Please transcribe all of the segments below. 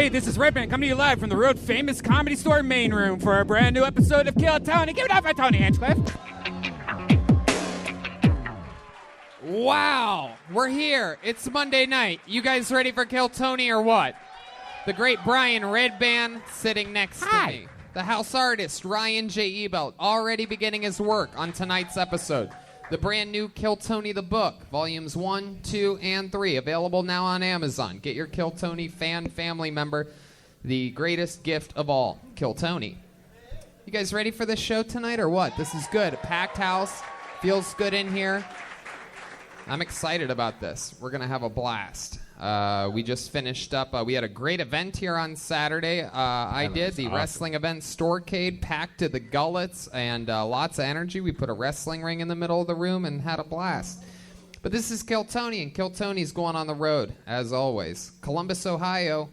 Hey, this is Redman coming to you live from the Road Famous Comedy Store main room for a brand new episode of Kill Tony. Give it up for Tony Hinchcliffe. Wow, we're here. It's Monday night. You guys ready for Kill Tony or what? The great Brian Redban sitting next to me. The house artist Ryan J. Ebelt already beginning his work on tonight's episode. The brand new Kill Tony the book, volumes 1, 2, and 3, available now on Amazon. Get your Kill Tony fan family member the greatest gift of all, Kill Tony. You guys ready for this show tonight or what? This is good. A packed house. Feels good in here. I'm excited about this. We're going to have a blast. We just finished up. We had a great event here on Saturday. I did the wrestling event, Storecade, packed to the gullets and lots of energy. We put a wrestling ring in the middle of the room and had a blast. But this is Kill Tony, and Kill Tony's going on the road, as always. Columbus, Ohio,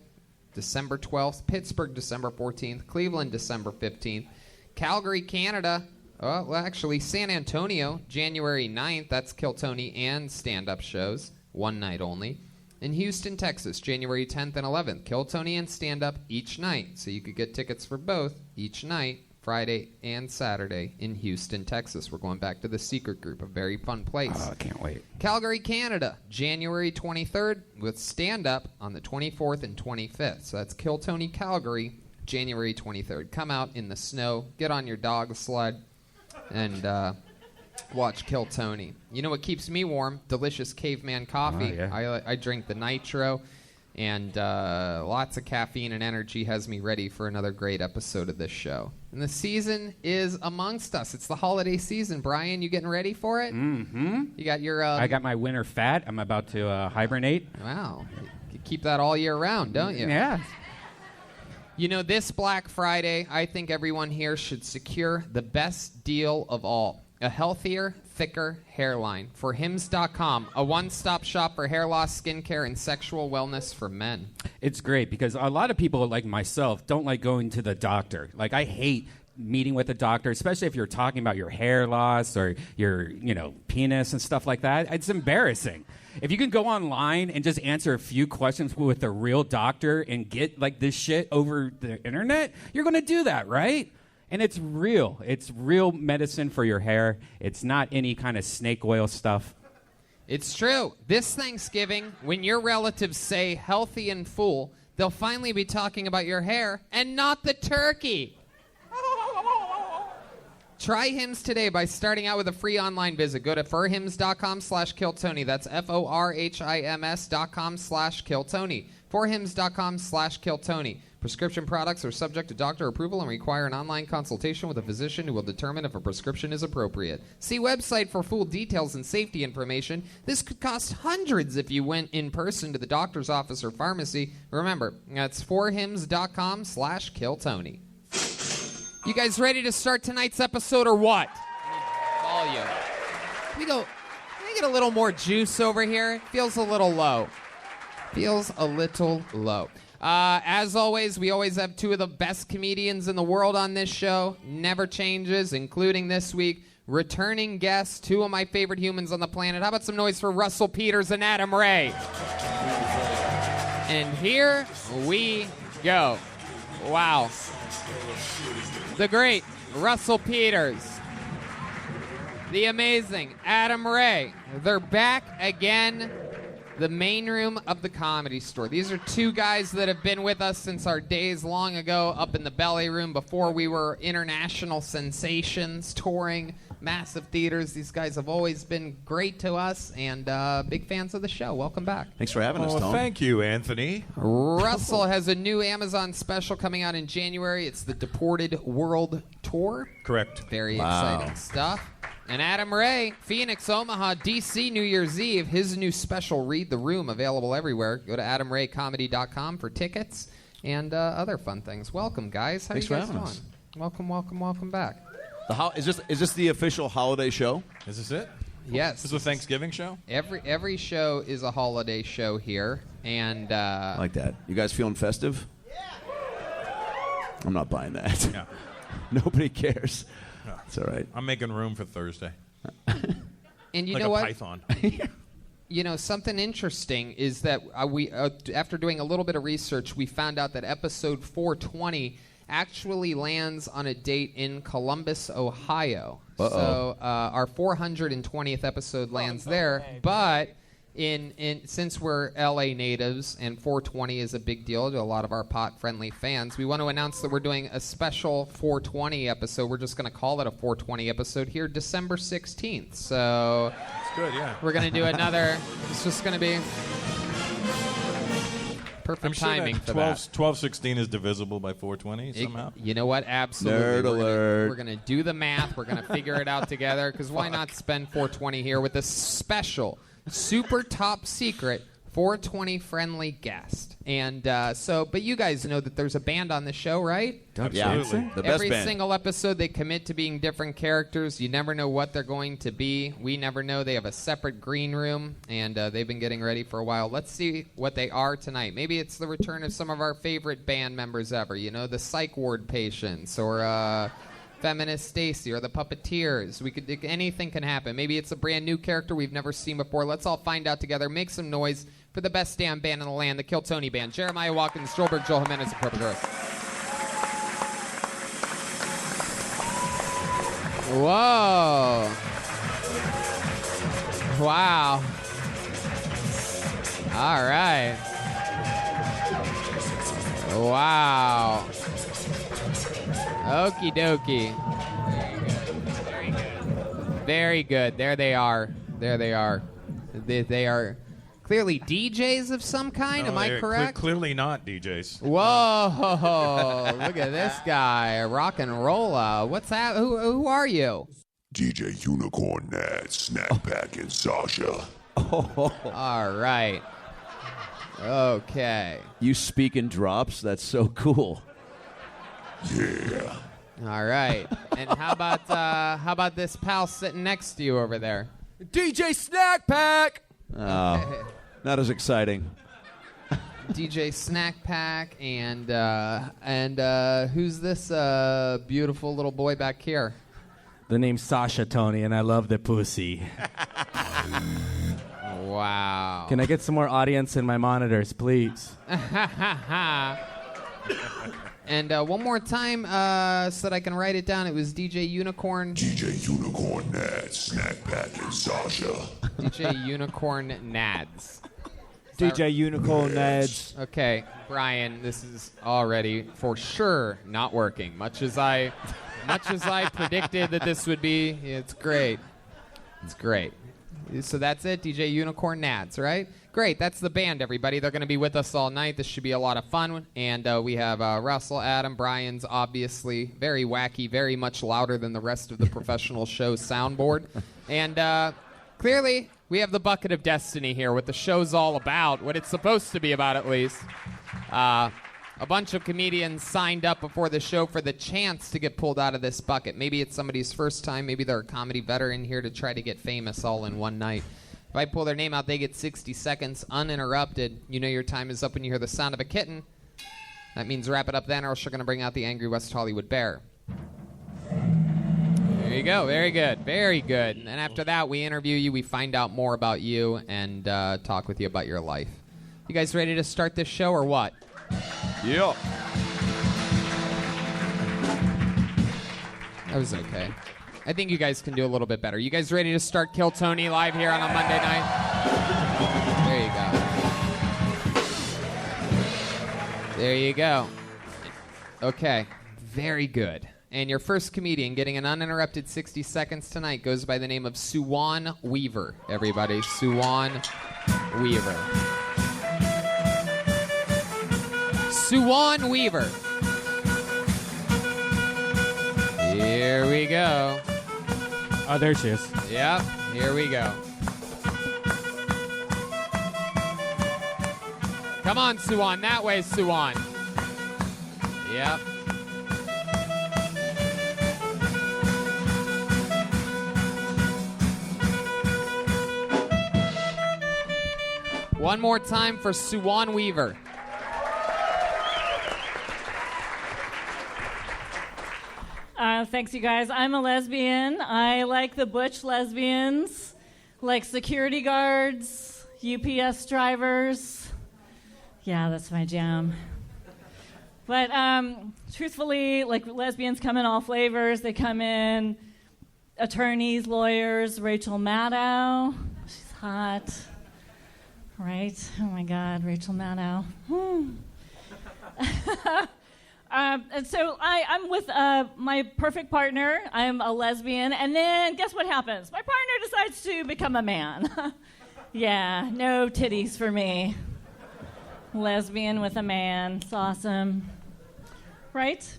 December 12th. Pittsburgh, December 14th. Cleveland, December 15th. Calgary, Canada. Well, actually, San Antonio, January 9th. That's Kill Tony and stand-up shows, one night only. In Houston, Texas, January 10th and 11th. Kill Tony and stand-up each night. So you could get tickets for both each night, Friday and Saturday in Houston, Texas. We're going back to the Secret Group, a very fun place. Oh, I can't wait. Calgary, Canada, January 23rd with stand-up on the 24th and 25th. So that's Kill Tony Calgary, January 23rd. Come out in the snow, get on your dog sled, and watch Kill Tony. You know what keeps me warm? Delicious Caveman coffee. Oh, yeah. I drink the Nitro, and lots of caffeine and energy has me ready for another great episode of this show. And the season is amongst us. It's the holiday season. Brian, you getting ready for it? Mm-hmm. You got your... I got my winter fat. I'm about to hibernate. Wow. You keep that all year round, don't you? Yeah. You know, this Black Friday, I think everyone here should secure the best deal of all. A healthier, thicker hairline. For Hims.com, a one-stop shop for hair loss, skincare, and sexual wellness for men. It's great because a lot of people like myself don't like going to the doctor. Like, I hate meeting with a doctor, especially if you're talking about your hair loss or your, penis and stuff like that. It's embarrassing. If you can go online and just answer a few questions with a real doctor and get like this shit over the internet, you're going to do that, right? And it's real. It's real medicine for your hair. It's not any kind of snake oil stuff. It's true. This Thanksgiving, when your relatives say healthy and full, they'll finally be talking about your hair and not the turkey. Try Hims today by starting out with a free online visit. Go to forhims.com/KillTony. That's forhims.com/KillTony. Forhims.com/KillTony. Prescription products are subject to doctor approval and require an online consultation with a physician who will determine if a prescription is appropriate. See website for full details and safety information. This could cost hundreds if you went in person to the doctor's office or pharmacy. Remember, that's forhims.com/KillTony. You guys ready to start tonight's episode or what? Volume. Can I get a little more juice over here? It feels a little low. As always, we always have two of the best comedians in the world on this show. Never changes, including this week. Returning guests, two of my favorite humans on the planet. How about some noise for Russell Peters and Adam Ray? And here we go. Wow. The great Russell Peters. The amazing Adam Ray. They're back again. The main room of the Comedy Store. These are two guys that have been with us since our days long ago up in the belly room before we were international sensations touring massive theaters. These guys have always been great to us and big fans of the show. Welcome back. Thanks for having us, Tom. Thank you, Anthony. Russell has a new Amazon special coming out in January. It's the Deported World Tour. Correct. Very exciting stuff. And Adam Ray, Phoenix, Omaha, D.C., New Year's Eve. His new special, Read the Room, available everywhere. Go to AdamRayComedy.com for tickets and other fun things. Welcome, guys. How Thanks you guys for having doing? us. Welcome back. Is this the official holiday show? Is this it? Yes. This is a Thanksgiving show? Every show is a holiday show here. And I like that. You guys feeling festive? Yeah. I'm not buying that. Yeah. Nobody cares. No. It's all right. I'm making room for Thursday. and you like know a what? python. something interesting is that we, after doing a little bit of research, we found out that episode 420 actually lands on a date in Columbus, Ohio. Uh-oh. So our 420th episode lands there, but since we're LA natives and 420 is a big deal to a lot of our pot-friendly fans, we want to announce that we're doing a special 420 episode. We're just going to call it a 420 episode here, December 16th. So It's good, yeah. we're going to do another. It's just going to be perfect I'm sure timing that for that. 1216 is divisible by 420 somehow. You know what? Absolutely. Nerd alert. We're going to do the math. We're going to figure it out together, because why not spend 420 here with a special, super top secret 420 friendly guest. And but you guys know that there's a band on the show, right? Absolutely. The best Every band. single episode, they commit to being different characters. You never know what they're going to be. We never know. They have a separate green room, and they've been getting ready for a while. Let's see what they are tonight. Maybe it's the return of some of our favorite band members ever. You know, the Psych Ward Patients, or Feminist Stacy, or the Puppeteers. Anything can happen. Maybe it's a brand new character we've never seen before. Let's all find out together. Make some noise for the best damn band in the land, the Kill Tony Band. Jeremiah Watkins, Joelberg, Joel Jimenez, and Purple Girls. Whoa. Wow. All right. Wow. Okie dokie. Very good. There they are. There they are. They are clearly DJs of some kind. Am I they're correct? Clearly not DJs. Whoa! Look at this guy, rock and rolla. What's that? Who are you? DJ Unicorn, Nad, Snackpack, and Sasha. All right. Okay. You speak in drops? That's so cool. Yeah. All right. And how about this pal sitting next to you over there? DJ Snack Pack! Oh, not as exciting. DJ Snack Pack, and who's this beautiful little boy back here? The name's Sasha, Tony, and I love the pussy. Wow. Can I get some more audience in my monitors, please? And one more time, so that I can write it down. It was DJ Unicorn. DJ Unicorn, Nad, Snackpack, and Sasha. DJ Unicorn Nads. DJ Unicorn Nads. Okay, Brian, this is already for sure not working. Much as I predicted that this would be, it's great. It's great. So that's it, DJ Unicorn Nads, right? Great, that's the band, everybody. They're going to be with us all night. This should be a lot of fun. And we have Russell, Adam, Brian's obviously very wacky, very much louder than the rest of the professional show soundboard. And clearly, we have the Bucket of Destiny here, what the show's all about, what it's supposed to be about at least. A bunch of comedians signed up before the show for the chance to get pulled out of this bucket. Maybe it's somebody's first time. Maybe they're a comedy veteran here to try to get famous all in one night. If I pull their name out, they get 60 seconds uninterrupted. You know your time is up when you hear the sound of a kitten. That means wrap it up then, or else you're going to bring out the angry West Hollywood bear. There you go. Very good. Very good. And then after that, we interview you. We find out more about you and talk with you about your life. You guys ready to start this show or what? Yeah. That was okay. I think you guys can do a little bit better. You guys ready to start Kill Tony live here on a Monday night? There you go. There you go. Okay. Very good. And your first comedian getting an uninterrupted 60 seconds tonight goes by the name of Suwan Weaver. Everybody, Suwan Weaver. Suwan Weaver. Here we go. Oh, there she is. Yep, here we go. Come on, Suwan. That way, Suwan. Yep. One more time for Suwan Weaver. Thanks, you guys. I'm a lesbian. I like the butch lesbians, like security guards UPS drivers. Yeah, that's my jam. But truthfully, like lesbians come in all flavors. They come in attorneys, lawyers. Rachel Maddow, she's hot, right? Oh my God, Rachel Maddow. And so I'm with my perfect partner. I'm a lesbian, and then guess what happens? My partner decides to become a man. Yeah, no titties for me. Lesbian with a man. It's awesome. Right?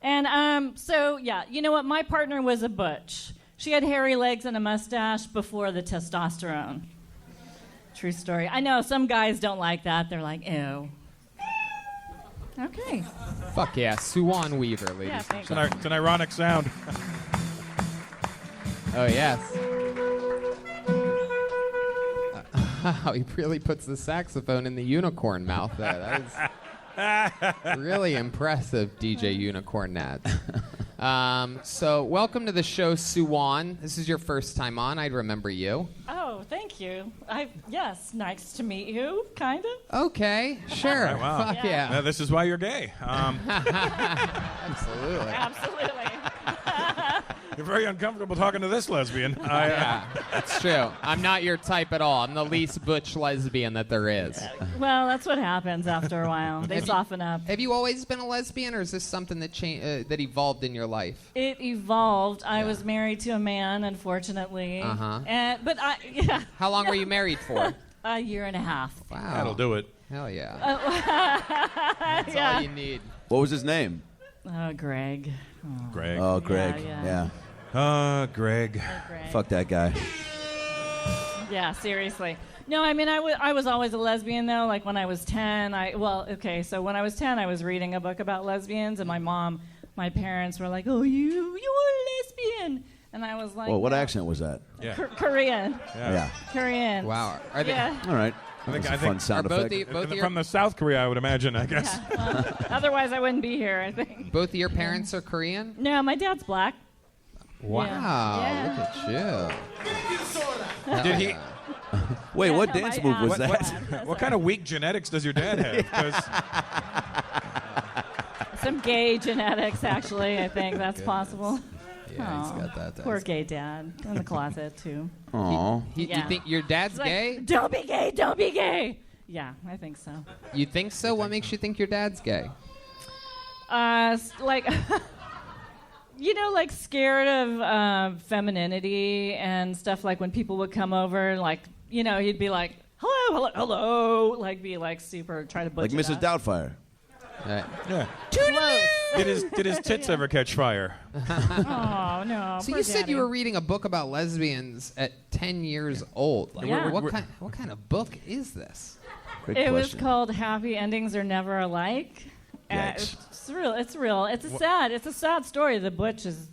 And so, yeah, you know what? My partner was a butch. She had hairy legs and a mustache before the testosterone. True story. I know some guys don't like that. They're like, ew. Okay. Fuck yeah, Suwan Weaver, ladies. Yeah, thanks. It's an ironic sound. Oh, yes. He really puts the saxophone in the unicorn mouth there. That is really impressive, DJ Unicorn Nads. So, welcome to the show, Suwan. This is your first time on. I'd remember you. Oh, thank you. Yes, nice to meet you, kind of. Okay, sure. Right, wow. Fuck yeah. This is why you're gay. Absolutely. Absolutely. You're very uncomfortable talking to this lesbian. Yeah, that's true. I'm not your type at all. I'm the least butch lesbian that there is. Well, that's what happens after a while. They soften up. Have you always been a lesbian, or is this something that that evolved in your life? It evolved. I was married to a man, unfortunately. Uh-huh. But yeah, How long were you married for? a year and a half. Wow. That'll do it. Hell yeah. That's Yeah. all you need. What was his name? Greg. Greg. Oh, Greg. Yeah. Greg. Greg. Fuck that guy. Yeah, seriously. No, I mean, I was always a lesbian, though. Like, when I was 10, so when I was 10, I was reading a book about lesbians, and my parents were like, oh, you are a lesbian. And I was like, Well, what no. accent was that? Yeah. Korean. Yeah. Korean. Wow. Are they, Yeah. All right. I think- That's a I fun think- sound are both effect. the- both of your, From the South Korea, I would imagine, I guess. Otherwise, I wouldn't be here, I think. both of your parents are Korean? No, my dad's black. Wow. Yeah. Look at you. Did he? Wait, Yeah, what no, dance my move was ass- that? That's What kind of weak genetics does your dad have? 'Cause Some gay genetics, actually. I think that's possible. Yeah, he's Aw, got that. Poor gay dad in the closet too. Aw. You Yeah. think your dad's He's like, gay? Don't be gay. Don't be gay. Yeah, I think so. You think so? What makes you think your dad's gay? Like, like scared of femininity and stuff. Like when people would come over, like, he'd be like, hello, hello, like be like super try to butch Like it Mrs. up. Doubtfire. yeah. Close. Did his tits ever catch fire? Oh no. So poor you said daddy. you were reading a book about lesbians at 10 years old. Like, Yeah. what kind of book is this? Great It was question. called Happy Endings Are Never Alike. Yikes. It's real. It's real. It's a sad story. The butch is.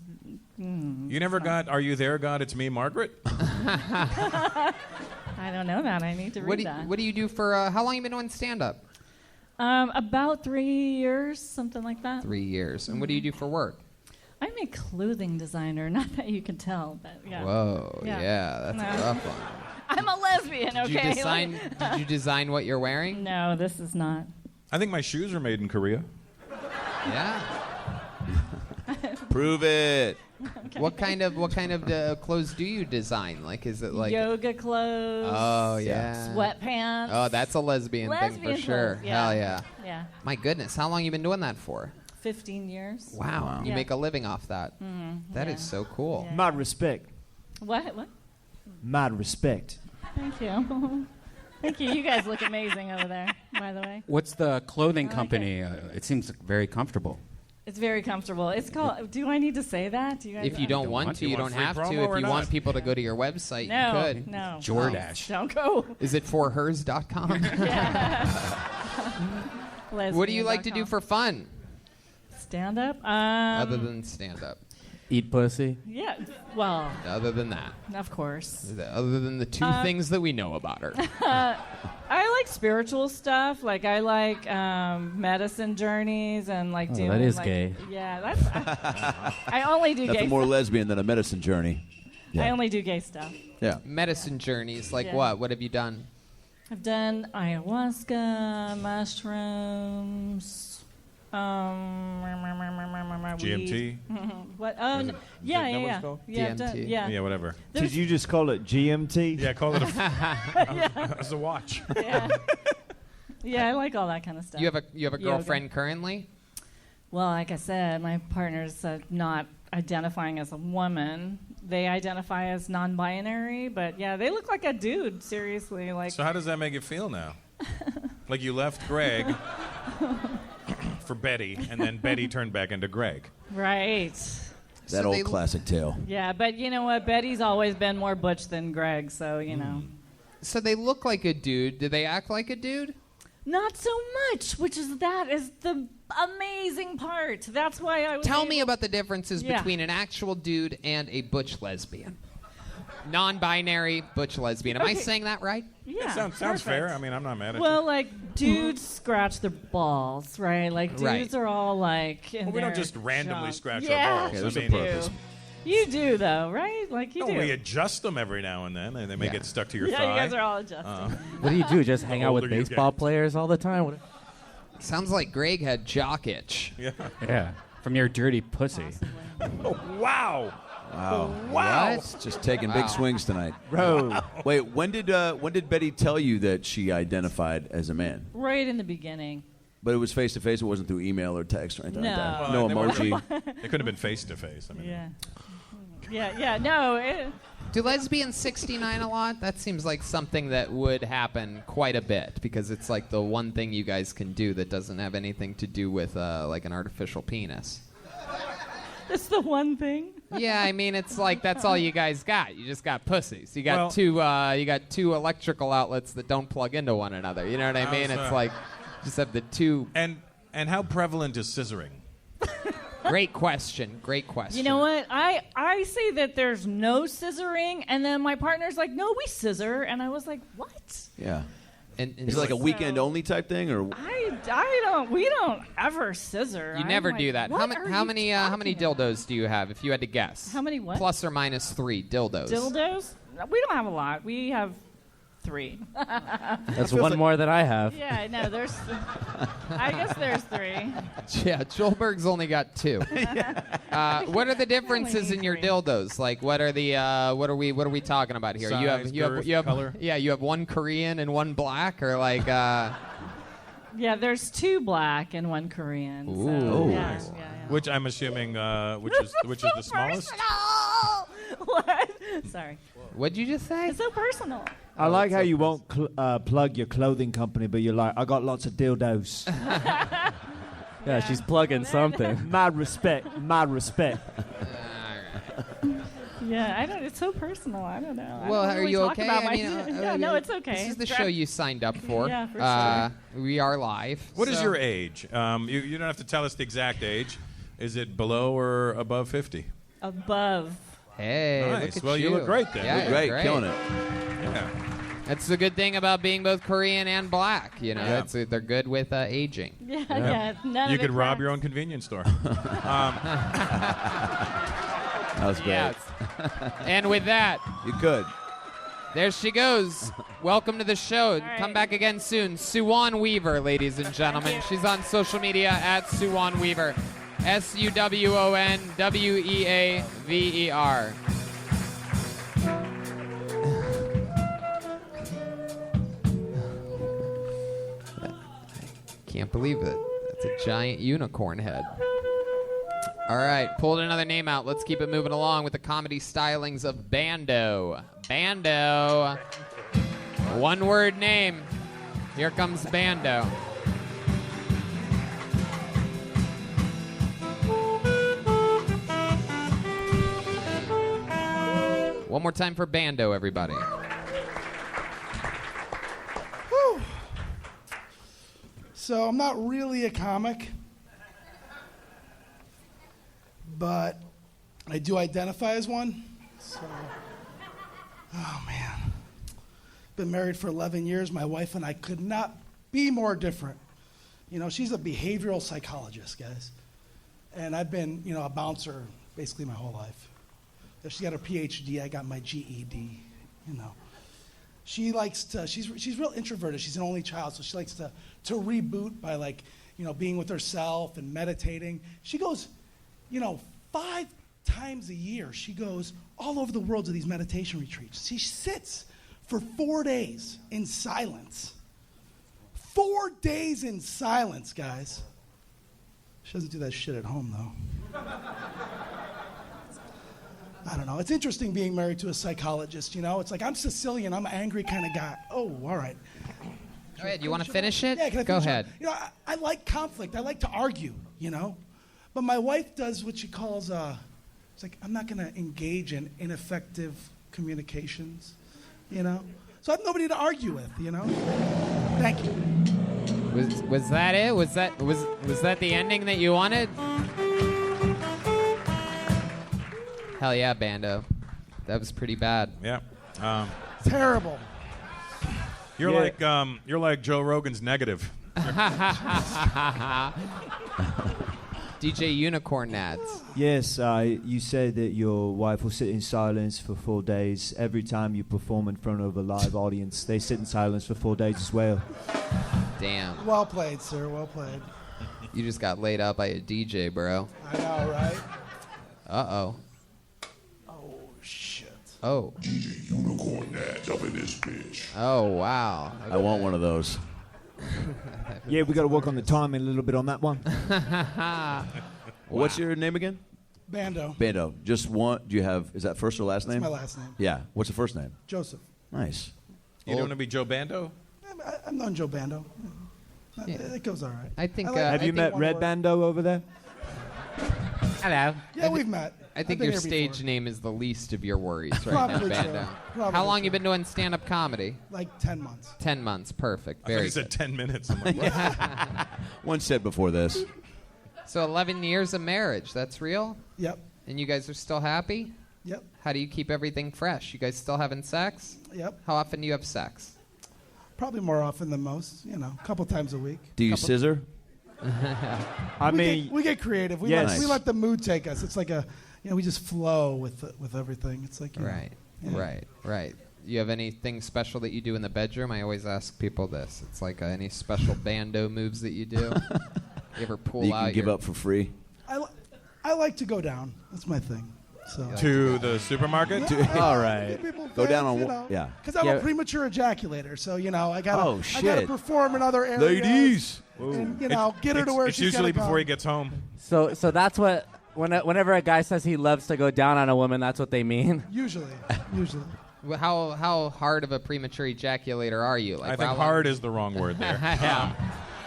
You never got Are You There, God? It's Me, Margaret? I don't know that. I need to read that. What do you do for, how long you been doing stand-up? About 3 years, something like that. 3 years. And what do you do for work? I'm a clothing designer. Not that you can tell, but yeah. Whoa, Yeah. yeah, that's No. a rough one. I'm a lesbian. Did Okay. you design? Did you design what you're wearing? No, this is not. I think my shoes are made in Korea. Yeah. Prove it. What kind of clothes do you design? Like, is it like? Yoga clothes. Oh yeah. Sweatpants. Oh, that's a lesbian thing Lesbian for sure. clothes, yeah. Hell yeah. Yeah. My goodness, how long you been doing that for? 15 years. Wow. You Yeah. make a living off that. That is yeah. so cool. Yeah. Mad respect. What? Mad respect. Thank you. Thank you. You guys look amazing over there, by the way. What's the clothing like company? It seems very comfortable. It's very comfortable. It's called. Do I need to say that? Do you guys? If you don't want to, You you want don't free have to. promo or If you not? want people to go to your website, No. you could. No. Jordache. Don't go. Is it forhers.com? What do you like to do for fun stand up? other than stand up? Eat pussy. Yeah. Well, Other than that. of course. Other than the two things that we know about her. I like spiritual stuff. Like I like medicine journeys and like doing. that is like, gay. Yeah, that's. I only do Nothing gay. more stuff. lesbian than a medicine journey. I only do gay stuff. Yeah. Medicine journeys, like Yeah. what? What have you done? I've done ayahuasca, mushrooms, GMT? what? Oh, Is no. it- yeah, is that yeah, what yeah. it's called? Yeah, I've done- DMT. yeah. Yeah, whatever. Did you just call it GMT? Yeah, call it as a watch. yeah. Yeah, I like all that kind of stuff. You have a Yoga. girlfriend currently? Well, like I said, my partner's not identifying as a woman. They identify as non-binary, but yeah, they look like a dude. Seriously, like. So how does that make you feel now? Like you left Greg for Betty, and then Betty turned back into Greg. Right. That old classic tale. Yeah, but you know what? Betty's always been more butch than Greg, so you know. So they look like a dude. Do they act like a dude? Not so much, which is the amazing part. That's why I was Tell me about the differences Yeah. between an actual dude and a butch lesbian. Non-binary butch lesbian. Am I Okay. saying that right? Yeah, Sounds perfect. fair. I mean, I'm not mad at Well, you. like dudes scratch their balls, right? Like dudes Right. are all like. In Well, we don't their just randomly junk. scratch our Yeah, balls. Yeah, there's I a mean, purpose. You do though, right? Like you no, do. we adjust them every now and then, and they may Yeah. get stuck to your yeah, thigh. you guys are all adjusting. What do you do? Just hang out with older you baseball get. players all the time? What? Sounds like Greg had jock itch. Yeah. Yeah, from your dirty pussy. Wow. Wow. Wow. What? Just taking Wow. big swings tonight. Bro, Wait, when did Betty tell you that she identified as a man? Right in the beginning. But it was face to face. It wasn't through email or text or anything like that. Well, No they weren't- emoji. It could have been face to face. I mean, Yeah. Yeah. No. Do lesbians 69 a lot? That seems like something that would happen quite a bit because it's like the one thing you guys can do that doesn't have anything to do with like an artificial penis. It's the one thing. Yeah, I mean it's like that's all you guys got. You just got pussies. You got Well- you got two electrical outlets that don't plug into one another. You know what I mean? How's It's that? like just have the two. And how prevalent is scissoring? Great question. Great question. You know what? I say that there's no scissoring, and then my partner's like, no, we scissor, and I was like, what? Yeah. And Is it like a weekend only type thing, or We don't ever scissor. You I'm never like, do that. what How are many you how many talking about? dildos do you have if you had to guess? How many what? Plus or minus 3 dildos. Dildos? We don't have a lot. We have 3. That's one more that I have. Yeah, no, there's. I guess there's 3. Yeah, Joelberg's only got 2. What are the differences in your dildos? Like, what are the what are we talking about here? Size, girth, color? Yeah, you have one Korean and one black, or like. Yeah, there's 2 black and 1 Korean. So, Ooh. yeah, Nice. yeah. Which I'm assuming, which is the smallest. What? Sorry. What'd you just say? It's so personal. I like how you won't plug your clothing company, but you're like, I got lots of dildos. Yeah, she's plugging something. Mad respect, mad respect. Yeah, I don't. It's so personal. I don't know. Well, I don't are really you talk okay? about my- I no, it's okay. This is the It's show you signed up for. Yeah, for We are live. What is so- your age? You don't have to tell us the exact age. Is it below or above 50? above. Hey, Nice. look at Well, you look great then. Yeah, Look you're great, killing it. Yeah. That's the good thing about being both Korean and black. You know, Yeah. they're good with aging. Yeah, yeah. None You of could it rob cracks. your own convenience store. That was great. Yes. And with that, You could. there she goes. Welcome to the show. right. Come back again soon. Suwon Weaver, ladies and gentlemen. She's on social media at Suwon Weaver. SUWONWEAVER. Can't believe it. That's a giant unicorn head. All right, pulled another name out. Let's keep it moving along with the comedy stylings of Bando. Bando. One word name. Here comes Bando. One more time for Bando, everybody. So I'm not really a comic, but I do identify as one. So, oh man. Been married for 11 years. My wife and I could not be more different. You know, she's a behavioral psychologist, guys. And I've been, you know, a bouncer basically my whole life. She got her PhD, I got my GED, you know. She likes to. She's real introverted. She's an only child, so she likes to reboot by like, being with herself and meditating. She goes, 5 times a year. She goes all over the world to these meditation retreats. She sits for 4 days in silence. 4 days in silence, guys. She doesn't do that shit at home, though. I don't know. It's interesting being married to a psychologist, It's like, I'm Sicilian. I'm an angry kind of guy. Oh, all right. Go ahead. You want to finish it? Yeah, can I Go finish ahead. it? I like conflict. I like to argue, But my wife does what she calls, it's like, I'm not going to engage in ineffective communications, So I have nobody to argue with, Thank you. Was that it? Was that the ending that you wanted? Hell yeah, Bando. That was pretty bad. Yeah. Terrible. You're like Joe Rogan's negative. DJ Unicorn Nads. Yes, you said that your wife will sit in silence for 4 days. Every time you perform in front of a live audience, they sit in silence for 4 days as well. Damn. Well played, sir. Well played. You just got laid out by a DJ, bro. I know, right? Uh-oh. Oh, shit. Oh. DJ Unicorn Nads up in this bitch. Oh, wow. I want one of those. Yeah, we got to work on the timing a little bit on that one. What's your name again? Bando. Bando. Just one. Do you have? Is that first or last name? That's my last name. Yeah. What's the first name? Joseph. Nice. You don't want to be Joe Bando? I'm known Joe Bando. Yeah. It goes all right. I think. Have you met Red Bando over there? Hello. Yeah, we've met. I think I've been your here stage before. name is the least of your worries right now, Probably Bando. true. Probably How long true. you been doing stand-up comedy? Like 10 months. 10 months. Perfect. I thought Very he said good. 10 minutes. I'm like, what? One said before this. So 11 years of marriage. That's real? Yep. And you guys are still happy? Yep. How do you keep everything fresh? You guys still having sex? Yep. How often do you have sex? Probably more often than most. A couple times a week. Do you scissor? We get creative. We Yes. let the mood take us. It's like we just flow with everything. It's like Right. yeah. Right. You have anything special that you do in the bedroom? I always ask people this. It's like any special Bando moves that you do? You ever pull You out can give your... up for free. I like to go down. That's my thing. So To the supermarket? All right. Go down on yeah. Because I'm Yeah. a premature ejaculator, so I gotta Oh, I gotta shit. perform in other areas. Ladies. And, get her to where It's she's usually gotta before go. he gets home. So that's what whenever a guy says he loves to go down on a woman, that's what they mean. Usually. Well, how hard of a premature ejaculator are you? Like I think how long- hard is the wrong word there. Yeah.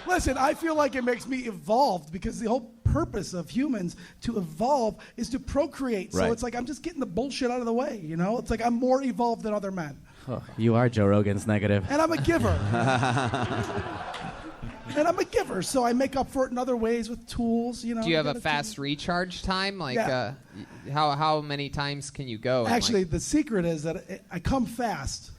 Listen, I feel like it makes me evolved because the whole purpose of humans to evolve is to procreate. So Right. it's like I'm just getting the bullshit out of the way, It's like I'm more evolved than other men. Oh, you are Joe Rogan's negative. And I'm a giver. So I make up for it in other ways with tools, Do you have a fast recharge time? Like, Yeah. how many times can you go? And, Actually, like, the secret is that I come fast,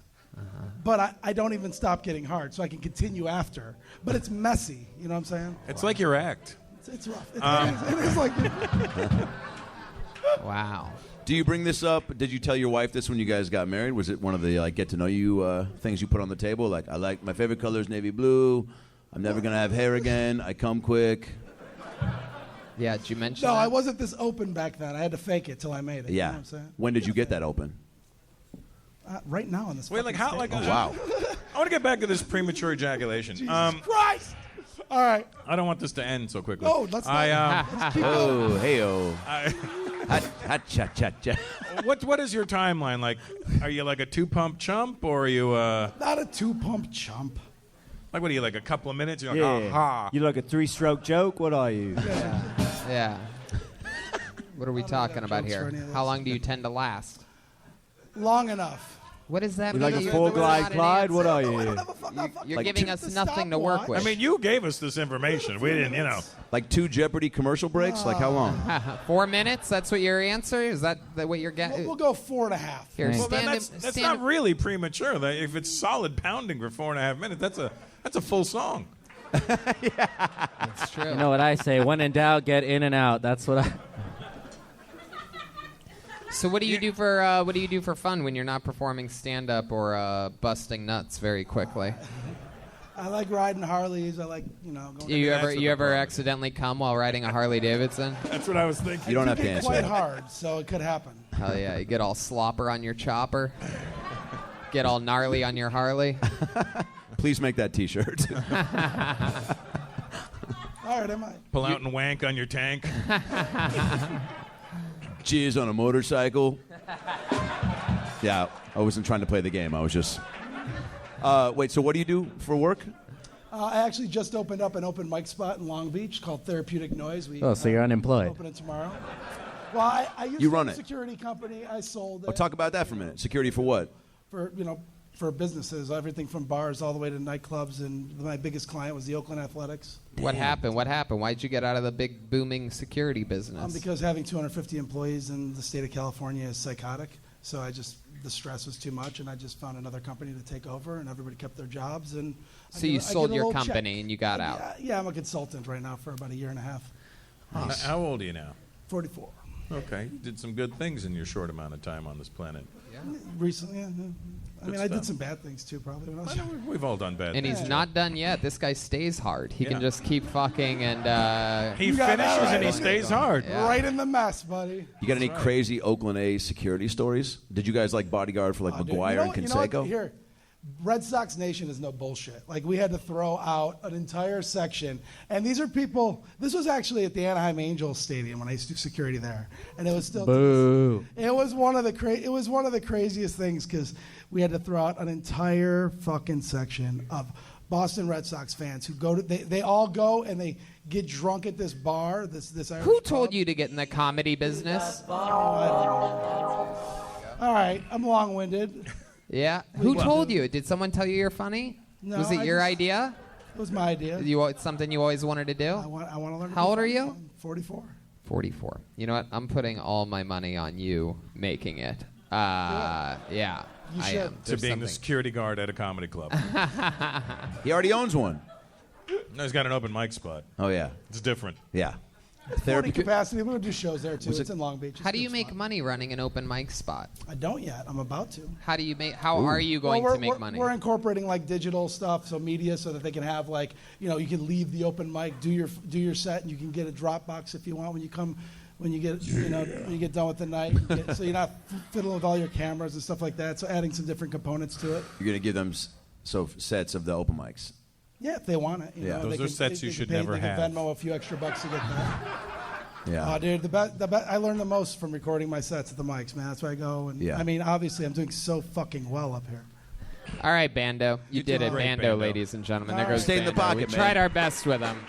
but I don't even stop getting hard, so I can continue after. But it's messy, you know what I'm saying? It's like your act. It's rough. It is like wow. Do you bring this up? Did you tell your wife this when you guys got married? Was it one of the get to know you things you put on the table? Like, I like my favorite color is navy blue. I'm never gonna have hair again. I come quick. Yeah, did you mention No, that? I wasn't this open back then. I had to fake it till I made it. You know Yeah. what I'm saying? When did you get that open? Right now on this. Wait, like fucking how? stage. Like, Oh wow. I want to get back to this premature ejaculation. Jesus Christ! All right. I don't want this to end so quickly. Oh, let's not. Let's keep going. Oh, hey-oh. Hot cha cha cha. What is your timeline like? Are you like a 2-pump chump, or are you Not a 2-pump chump. like what are you like a couple of minutes? You're like, aha. You like a 3-stroke joke? What are you? Yeah. What are we talking have about jokes for here? any of this. How long do you tend to last? Long enough. What does that You mean? like a There's 4 not glide an Clyde? What answer. are I don't you? have a fucking You're Like giving two- us the nothing to work stopwatch. with. I mean, you gave us this information. We didn't, Like 2 Jeopardy commercial breaks? Like how long? 4 minutes? That's what your answer is? That what you're getting? We'll go 4.5. Here, Well, then stand that's in, not really premature. If it's solid pounding for 4.5 minutes, that's a full song. It's true. You know what I say? When in doubt, get in and out. That's what I. So what do you do for fun when you're not performing stand up or busting nuts very quickly? I like riding Harleys. I like, going. You ever accidentally come while riding a Harley Davidson? That's what I was thinking. You don't have to It's answer quite that. hard, so it could happen. Hell yeah, you get all slopper on your chopper. Get all gnarly on your Harley. Please make that T-shirt. All right, I might. Pull out and wank on your tank. Jizz on a motorcycle. Yeah, I wasn't trying to play the game. I was just. Wait, so what do you do for work? I actually just opened up an open mic spot in Long Beach called Therapeutic Noise. So you're unemployed. Open it tomorrow. Well, I used You to run have a it. security company. I sold it. Well, talk about that for a minute. Security for what? For businesses, everything from bars all the way to nightclubs, and my biggest client was the Oakland Athletics. What happened? Why'd you get out of the big booming security business? Because having 250 employees in the state of California is psychotic. So the stress was too much, and I just found another company to take over, and everybody kept their jobs. And So you sold your company and you got out. Yeah, I'm a consultant right now for about a year and a half. How old are you now? 44. Okay, you did some good things in your short amount of time on this planet. Recently, yeah. I Good mean, I did stuff. some bad things too, probably when I was I know young. we've all done bad And things. he's not done yet. This guy stays hard. He can Yeah. just keep fucking and. He You got that finishes and he right. stays hard. Yeah. Right in the mess, buddy. You got any crazy Oakland A's security stories? Did you guys like bodyguard for like Oh, dude. McGuire and You know what? Canseco? Here, Red Sox Nation is no bullshit. Like, we had to throw out an entire section. And these are people, this was actually at the Anaheim Angels Stadium when I used to do security there. And it was still, Boo. it was one of the craziest things because we had to throw out an entire fucking section of Boston Red Sox fans who go to, they all go and they get drunk at this bar, this Irish Who told pub. you to get in the comedy business? All right, I'm long-winded. Yeah. Who told you? Did someone tell you you're funny? No, Was it I your just- idea? It was my idea. It's something you always wanted to do? I want to learn. to How be old are funny. you? I'm 44. 44. You know what? I'm putting all my money on you making it. Yeah. You I should. am. To There's being the something. security guard at a comedy club. He already owns one. No, he's got an open mic spot. Oh yeah, It's different. yeah. 40 Therapy. capacity. We're going to do shows there, too. Was It's in Long Beach. It's How a do you good make spot. money running an open mic spot? I don't yet. I'm about to. How do you make? How are you going Well, to make money? We're incorporating like digital stuff, so media, so that they can have like, you can leave the open mic, do your set, and you can get a Dropbox if you want when you come, when you get done with the night. So you're not fiddling with all your cameras and stuff like that. So adding some different components to it. You're gonna give them sets of the open mics. Yeah, if they want it. Yeah. Those are sets you should never they have. Can Venmo a few extra bucks to get that. Yeah. Oh, dude, the best. I learned the most from recording my sets at the mics, man. That's where I go. And Yeah. I mean, obviously, I'm doing so fucking well up here. All right, Bando. You did did it, great, Bando, Bando. ladies and gentlemen. There All right. goes Stay in the Bando. pocket, We man. tried our best with him.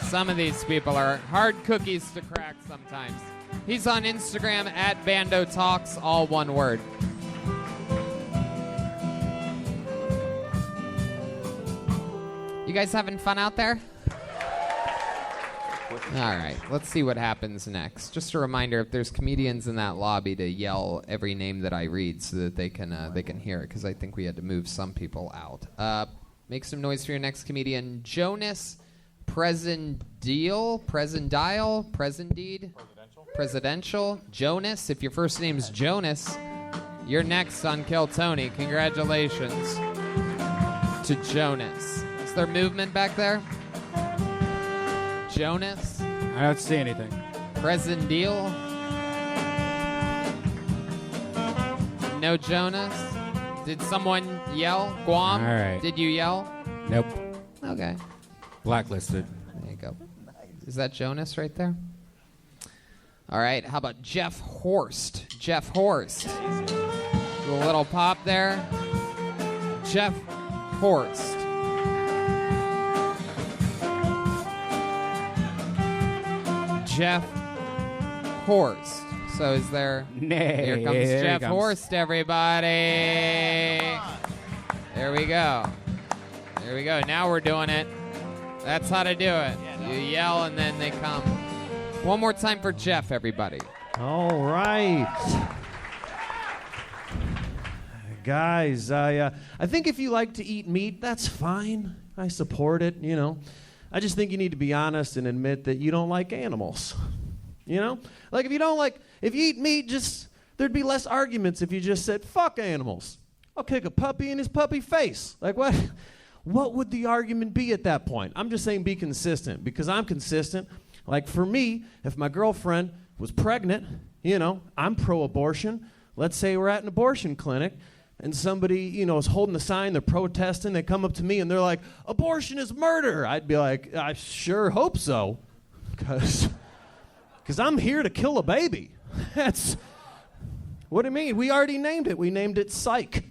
Some of these people are hard cookies to crack sometimes. He's on Instagram at Bando Talks, all one word. You guys having fun out there? All right, let's see what happens next. Just a reminder: if there's comedians in that lobby, to yell every name that I read so that they can hear it, because I think we had to move some people out. Make some noise for your next comedian, Jonas Presidile. Jonas. If your first name's Jonas, you're next on Kill Tony. Congratulations to Jonas. Is there movement back there? Jonas, I don't see anything. Presendil. No Jonas. Did someone yell? Guam? All right. Did you yell? Nope. Okay. Blacklisted. There you go. Is that Jonas right there? All right. How about Jeff Horst? Jeff Horst. Do a little pop there. Jeff Horst. Jeff Horst. So is there? Nay, Here comes here he Jeff comes. Horst, everybody. There we go. There we go. Now we're doing it. That's how to do it. You yell and then they come. One more time for Jeff, everybody. All right. Guys, I think if you like to eat meat, that's fine. I support it, I just think you need to be honest and admit that you don't like animals. Like if you eat meat, just There'd be less arguments if you just said, fuck animals. I'll kick a puppy in his puppy face. Like, what? What would the argument be at that point? I'm just saying be consistent, because I'm consistent. Like, for me, if my girlfriend was pregnant, you know, I'm pro-abortion. Let's say we're at an abortion clinic, and somebody, you know, is holding a sign, they're protesting, they come up to me, and they're like, abortion is murder. I'd be like, I sure hope so, because I'm here to kill a baby. That's, what do you mean? We already named it. We named it Psych.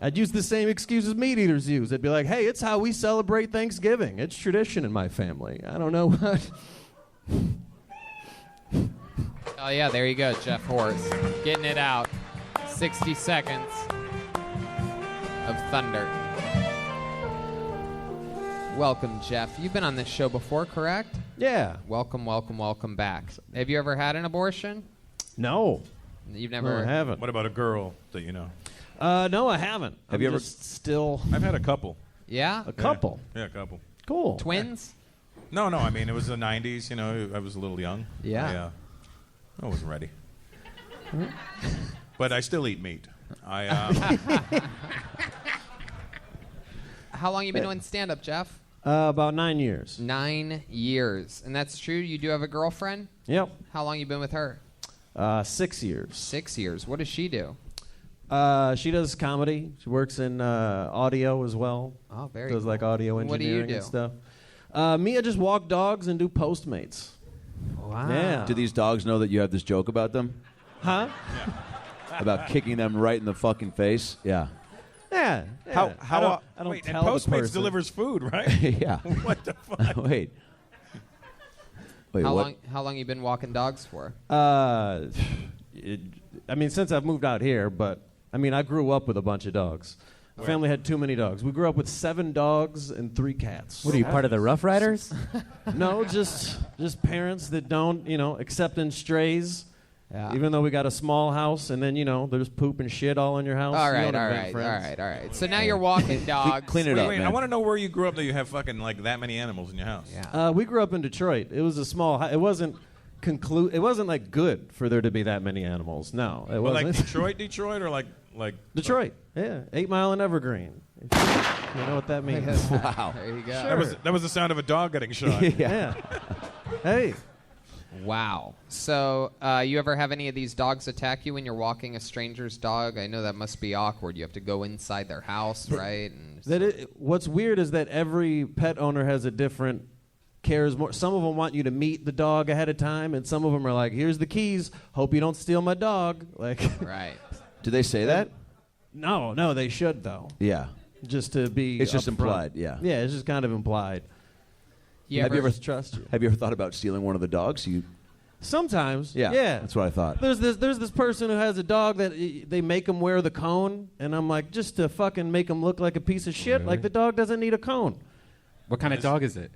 I'd use the same excuses meat eaters use. They'd be like, hey, it's how we celebrate Thanksgiving. It's tradition in my family. I don't know what. Oh, yeah, there you go, Jeff Horst. Getting it out. 60 seconds of thunder. Welcome, Jeff. You've been on this show before, correct? Yeah. Welcome, welcome, welcome back. Have you ever had an abortion? No. You've never? No, I haven't. What about a girl that you know? No, I haven't. Have you ever still? I've had a couple. Yeah? A couple? Yeah, a couple. Cool. Twins? No, I mean, it was the 90s, you know, I was a little young. Yeah. I wasn't ready. But I still eat meat. How long you been doing stand-up, Jeff? About 9 years. 9 years. And that's true? You do have a girlfriend? Yep. How long you been with her? 6 years. 6 years. What does she do? She does comedy. She works in audio as well. Oh, very Does cool. like audio What do you engineering do? and stuff. Me, I just walk dogs and do Postmates. Wow. Yeah. Do these dogs know that you have this joke about them? Huh? About kicking them right in the fucking face? Yeah. Yeah. How I don't wait, tell and the Postmates person. delivers food, right? yeah. What the fuck? Wait. Wait, How what? long you been walking dogs for? I mean, since I've moved out here, but I mean, I grew up with a bunch of dogs. My family had too many dogs. We grew up with 7 dogs and 3 cats. What are you, part of the Rough Riders? No, just parents that don't, you know, accepting strays. Yeah. Even though we got a small house, and then, you know, there's poop and shit all in your house. All You right, don't all invent right. friends. So now you're walking dogs. Clean it up, Wait, man. I want to know where you grew up that you have fucking like that many animals in your house. Yeah. We grew up in Detroit. It was a small house. It wasn't It wasn't like good for there to be that many animals. No, it Well, wasn't. like Detroit, or like Detroit. Yeah, 8 Mile and Evergreen. You know what that means? Wow. There you go. That was the sound of a dog getting shot. Yeah. Hey. Wow. So, you ever have any of these dogs attack you when you're walking a stranger's dog? I know that must be awkward. You have to go inside their house, right? And What's weird is that every pet owner has a different cares more. Some of them want you to meet the dog ahead of time, and some of them are like, "Here's the keys. Hope you don't steal my dog." Like, right. Do they say that? No, they should though. Yeah. Just to be. It's just upfront. implied, yeah. Yeah, it's just kind of implied. Have you ever trust you? Have you ever thought about stealing one of the dogs? Sometimes. Yeah. Yeah. That's what I thought. There's this person who has a dog that they make him wear the cone, and I'm like, just to fucking make him look like a piece of shit. Really? Like the dog doesn't need a cone. What kind of dog is it?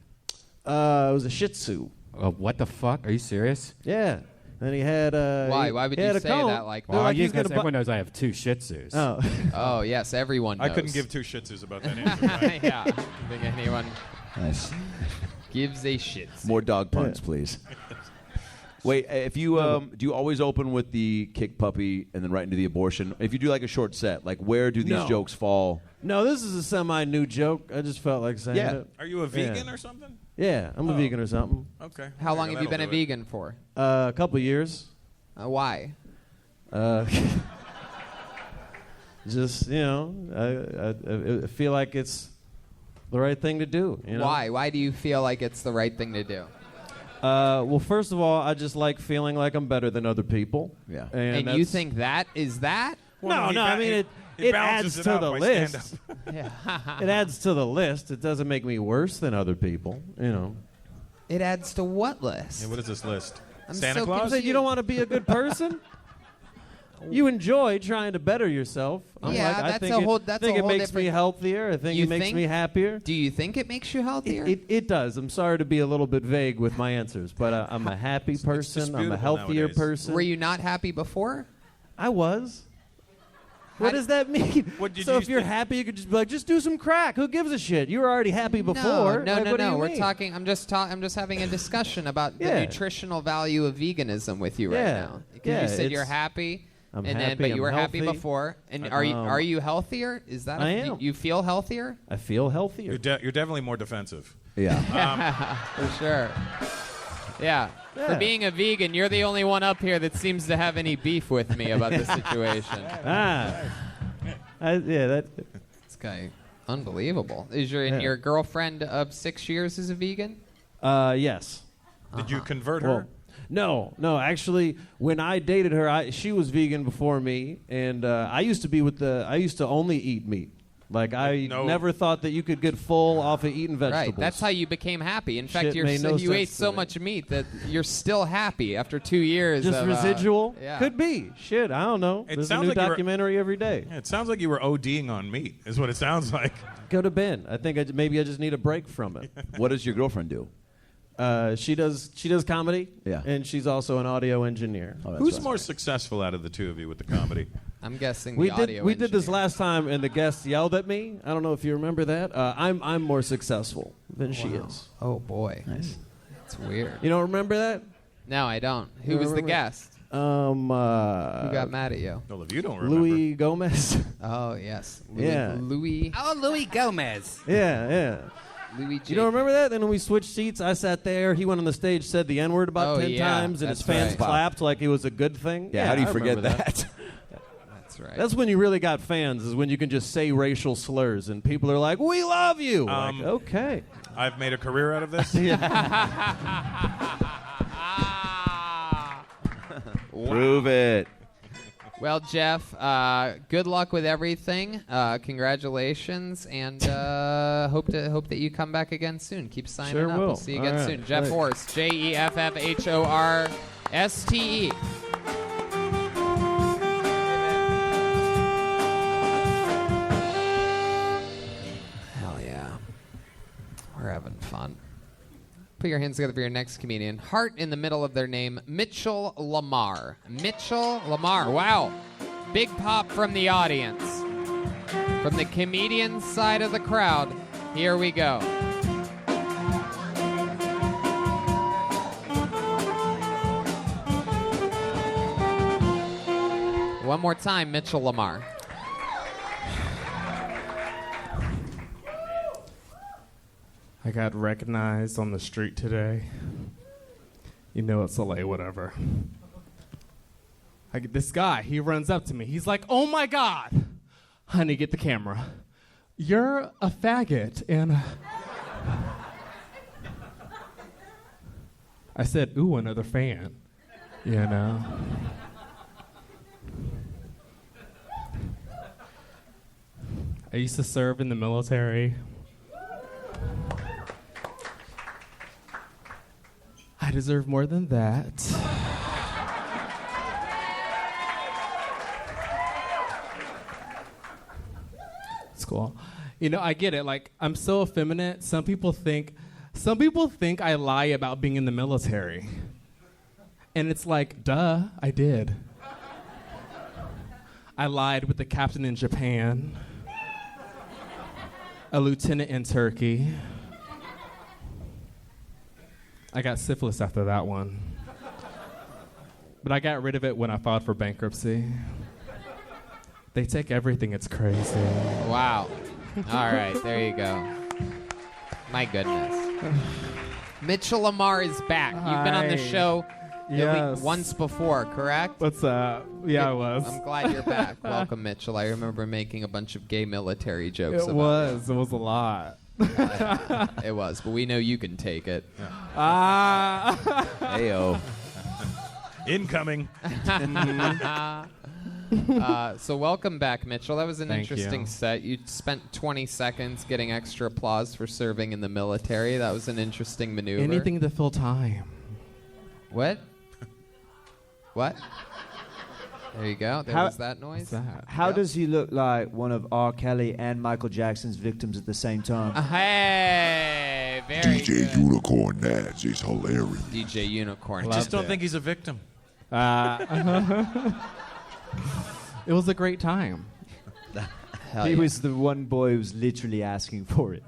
It was a Shih Tzu. What the fuck? Are you serious? Yeah. And he had Why? Why would he had you a say cone. that like Well, like yeah, he's gonna because bu- everyone knows I have 2 Shih Tzus. Oh. Oh, yes, everyone knows. I couldn't give 2 shih tzus about that answer. Yeah. I don't think anyone Nice. gives a shit. More dog puns, please. Wait, if you do you always open with the kick puppy and then right into the abortion? If you do like a short set, like where do these No. jokes fall? No, this is a semi-new joke. I just felt like saying Yeah. it. Are you a vegan or something? Yeah, I'm a Oh. vegan or something. Okay. How long Yeah, have you been a that'll do it. vegan for? A couple years. Why? Just, you know, I feel like it's the right thing to do. You know? Why? Why do you feel like it's the right thing to do? Well, first of all, I just like feeling like I'm better than other people. Yeah. And you that's- think that is that? No, no. I mean, it adds balances it to out the by list. Yeah. It adds to the list. It doesn't make me worse than other people. You know. It adds to what list? Yeah, what is this list? I'm Santa so Claus? confused. You don't want to be a good person. You enjoy trying to better yourself. I'm Yeah, like, I that's think a it, whole- that's I think a it whole makes me different- healthier. I think You it makes think? me happier. Do you think it makes you healthier? It does. I'm sorry to be a little bit vague with my answers, but I'm a happy person. I'm a disputable healthier nowadays. person. Were you not happy before? I was. What does that mean? What did So you if you're say? happy, you could just be like, just do some crack. Who gives a shit? You were already happy before. No, Like, no, what do no. you We're mean? talking. I'm just having a discussion about the Yeah. nutritional value of veganism with you right Yeah. now. 'Cause Yeah, you said you're it's- happy, I'm and happy, then but you I'm were happy healthy. before. And Um, are you healthier? Is that I am. You feel healthier? I feel healthier. You're definitely more defensive. Yeah. For sure. Yeah. Yeah. For being a vegan, you're the only one up here that seems to have any beef with me about the situation. That. This guy, unbelievable. Is Yeah. your girlfriend of 6 years is a vegan? Yes. Did you convert her? Well, no. Actually, when I dated her, she was vegan before me, and I used to only eat meat. Like I No. never thought that you could get full off of eating vegetables. Right. That's how you became happy. In fact, Shit made no you sense ate to so me. much meat that you're still happy after 2 years. Just of, residual. Yeah. Could be. Shit, I don't know. It There's a sounds new like you were- documentary every day. Yeah, it sounds like you were ODing on meat, is what it sounds like. Go to bed. I think maybe I just need a break from it. What does your girlfriend do? She does comedy. Yeah. And she's also an audio engineer. Oh, that's Who's right. more successful out of the two of you with the comedy? I'm guessing We the did audio. we did this engineer. last time, and the guest yelled at me. I don't know if you remember that. I'm more successful than she is. Oh boy. Nice. That's weird. You don't remember that? No, I don't. Who You was the remember? guest? Who Who got mad at you? Well, if you don't remember. Louis Gomez. Oh yes. Yeah. Louis. Oh, Louis Gomez. yeah. Louis. You don't remember that? Then when we switched seats, I sat there. He went on the stage, said the N-word about Oh, 10 yeah, times, and his that's fans right. clapped like it was a good thing. Yeah, how do you I forget remember that? That's right. That's when you really got fans, is when you can just say racial slurs, and people are like, we love you. Like, okay. I've made a career out of this. Prove it. Well, Jeff, good luck with everything. Congratulations, and hope that you come back again soon. Keep signing Sure up. will. We'll see you again All right. soon. Jeff Thanks. Horst, JEFFHORSTE. Hell yeah, we're having fun. Put your hands together for your next comedian. Heart in the middle of their name, Mitchell Lamar. Mitchell Lamar. Wow. Big pop from the audience. From the comedian side of the crowd, here we go. One more time, Mitchell Lamar. I got recognized on the street today. You know it's LA, whatever. I get this guy, he runs up to me. He's like, oh my God, honey, get the camera. You're a faggot. And I said, ooh, another fan, you know? I used to serve in the military. I deserve more than that. It's cool. You know, I get it. Like, I'm so effeminate. Some people think I lie about being in the military. And it's like, duh, I did. I lied with the captain in Japan, a lieutenant in Turkey. I got syphilis after that one. But I got rid of it when I filed for bankruptcy. They take everything, it's crazy. Wow. All right, there you go. My goodness. Mitchell Lamar is back. You've been on the Hi. show at Yes. least once before, correct? What's up? Yeah, I was. I'm glad you're back. Welcome, Mitchell. I remember making a bunch of gay military jokes It about was. It was a lot. It was, but we know you can take it. Heyo. Incoming. So welcome back, Mitchell. That was an Thank interesting you. set. You spent 20 seconds getting extra applause for serving in the military. That was an interesting maneuver. Anything to fill time. What? What? There you go. There was that noise. What's that? How Yep. does he look like one of R. Kelly and Michael Jackson's victims at the same time? Hey, very DJ good. Unicorn Nats is hilarious. DJ Unicorn. I just don't think he's a victim. It was a great time. Hell He yeah. was the one boy who was literally asking for it.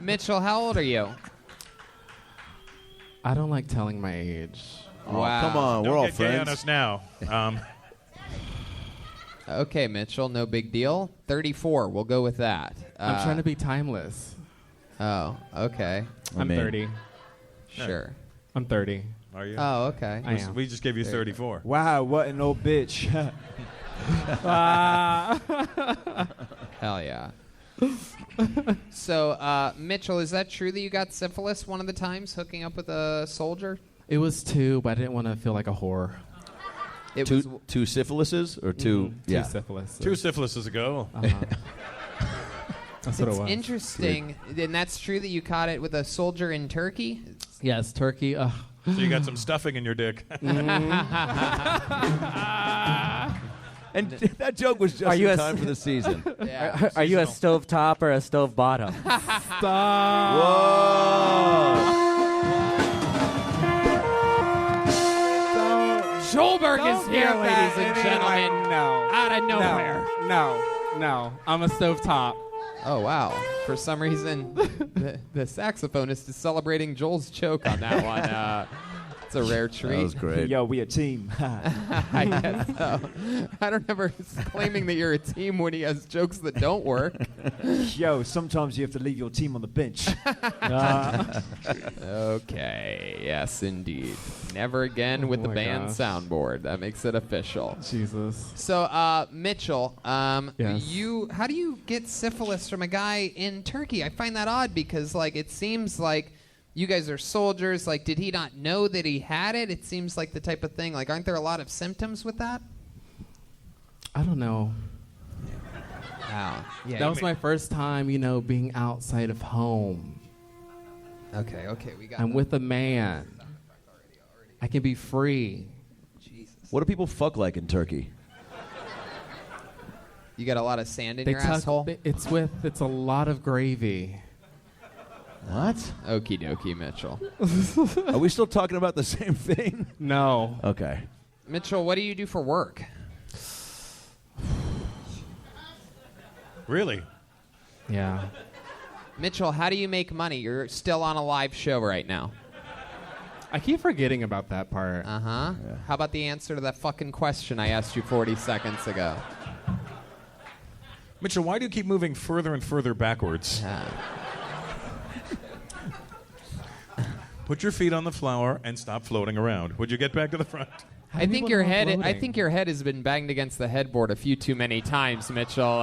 Mitchell, how old are you? I don't like telling my age. Oh, come on, Don't we're all get gay on friends. us now. Okay, Mitchell, no big deal. 34, we'll go with that. I'm trying to be timeless. Oh, okay. I'm 30. Sure. I'm 30. Are you? Oh, okay. I am. We just gave you 34. Wow, what an old bitch. Hell yeah. So, Mitchell, is that true that you got syphilis one of the times hooking up with a soldier? It was 2, but I didn't want to feel like a whore. It was Two syphilises or two? Two Yeah. syphilis. 2 syphilises ago. That's what it was. interesting, and that's true that you caught it with a soldier in Turkey? Yes, turkey. So you got some stuffing in your dick. And that joke was just Are you in a time for the season. Yeah. Are you a stove top or a stove bottom? Schulberg is here, ladies and gentlemen. No. Out of nowhere. No. I'm a stove top. Oh, wow. For some reason, the saxophonist is celebrating Joel's joke on that one. It's a rare treat. That was great. Yo, we a team. I guess so. I don't ever claiming that you're a team when he has jokes that don't work. Yo, sometimes you have to leave your team on the bench. Okay. Yes, indeed. Never again with the my band gosh. soundboard. That makes it official. Jesus. So, Mitchell, Yes. how do you get syphilis from a guy in Turkey? I find that odd because, like, it seems like you guys are soldiers. Like, did he not know that he had it? It seems like the type of thing. Like, aren't there a lot of symptoms with that? I don't know. Wow. Yeah. That was my first time, being outside of home. Okay. We got. I'm with a man. I can be free. Jesus. What do people fuck like in Turkey? You got a lot of sand in They your tuck- asshole. It's a lot of gravy. What? Okie dokie, Mitchell. Are we still talking about the same thing? No. Okay. Mitchell, what do you do for work? Really? Yeah. Mitchell, how do you make money? You're still on a live show right now. I keep forgetting about that part. Uh-huh. How about the answer to that fucking question I asked you 40 seconds ago? Mitchell, why do you keep moving further and further backwards? Put your feet on the floor and stop floating around. Would you get back to the front? I think your head has been banged against the headboard a few too many times, Mitchell.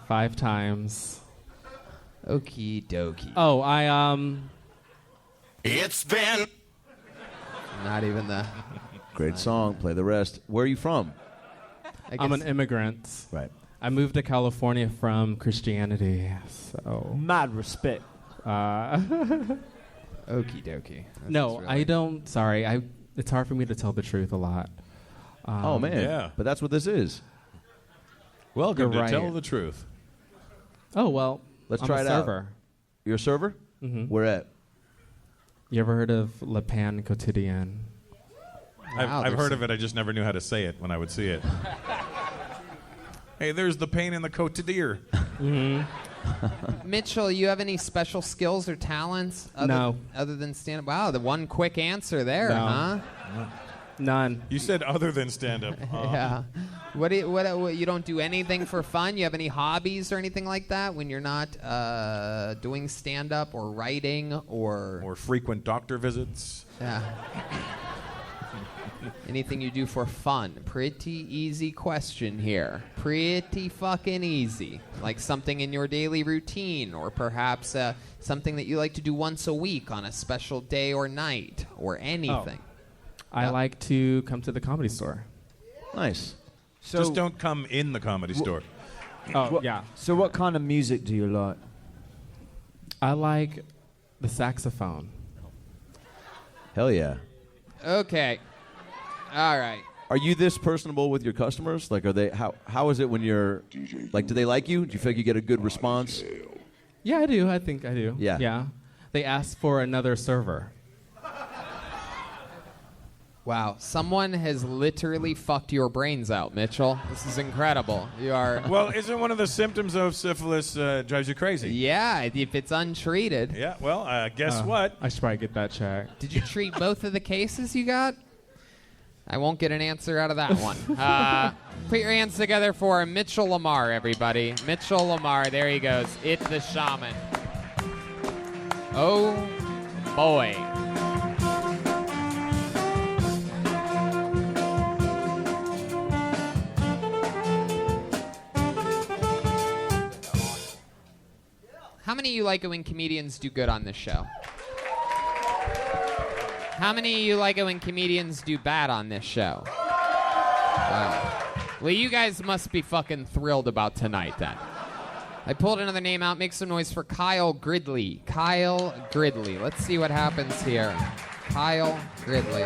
5 times. Okie dokie. Oh, It's been Not even the. Great song. Play the rest. Where are you from? I'm an immigrant. Right. I moved to California from Christianity, so. Mad respect. Okie dokie. No, I don't. Sorry, it's hard for me to tell the truth a lot. Oh man. Yeah. But that's what this is. Welcome to You're Tell right. the Truth. Oh well, Let's I'm try a it server. out. You're a server? Mm-hmm. Where at? You ever heard of Le Pan Quotidien? I've heard of it. I just never knew how to say it when I would see it. Hey, there's the pain in the Côte d'Ivoire. Mitchell, you have any special skills or talents? No. Other than stand-up? Wow, the one quick answer there, No. huh? None. You said other than stand-up. Yeah. What you don't do anything for fun? You have any hobbies or anything like that when you're not doing stand-up or writing or frequent doctor visits? Yeah. Anything you do for fun? Pretty easy question here. Pretty fucking easy. Like something in your daily routine, or perhaps something that you like to do once a week on a special day or night, or anything. I like to come to the Comedy Store. Nice. So, Just don't come in the Comedy Store. Oh, yeah. So what kind of music do you like? I like the saxophone. Hell yeah. Okay. All right. Are you this personable with your customers? Like, are they? How is it when you're? Like, do they like you? Do you feel like you get a good response? Yeah, I do. I think I do. Yeah. Yeah. They asked for another server. Wow, someone has literally fucked your brains out, Mitchell. This is incredible. You are. Well, isn't one of the symptoms of syphilis drives you crazy? Yeah, if it's untreated. Yeah, well, guess what? I should probably get that checked. Did you treat both of the cases you got? I won't get an answer out of that one. Put your hands together for Mitchell Lamar, everybody. Mitchell Lamar, there he goes. It's the shaman. Oh, boy. How many of you like it when comedians do good on this show? How many of you like it when comedians do bad on this show? Wow. Well, you guys must be fucking thrilled about tonight then. I pulled another name out. Make some noise for Kyle Gridley. Kyle Gridley. Let's see what happens here. Kyle Gridley.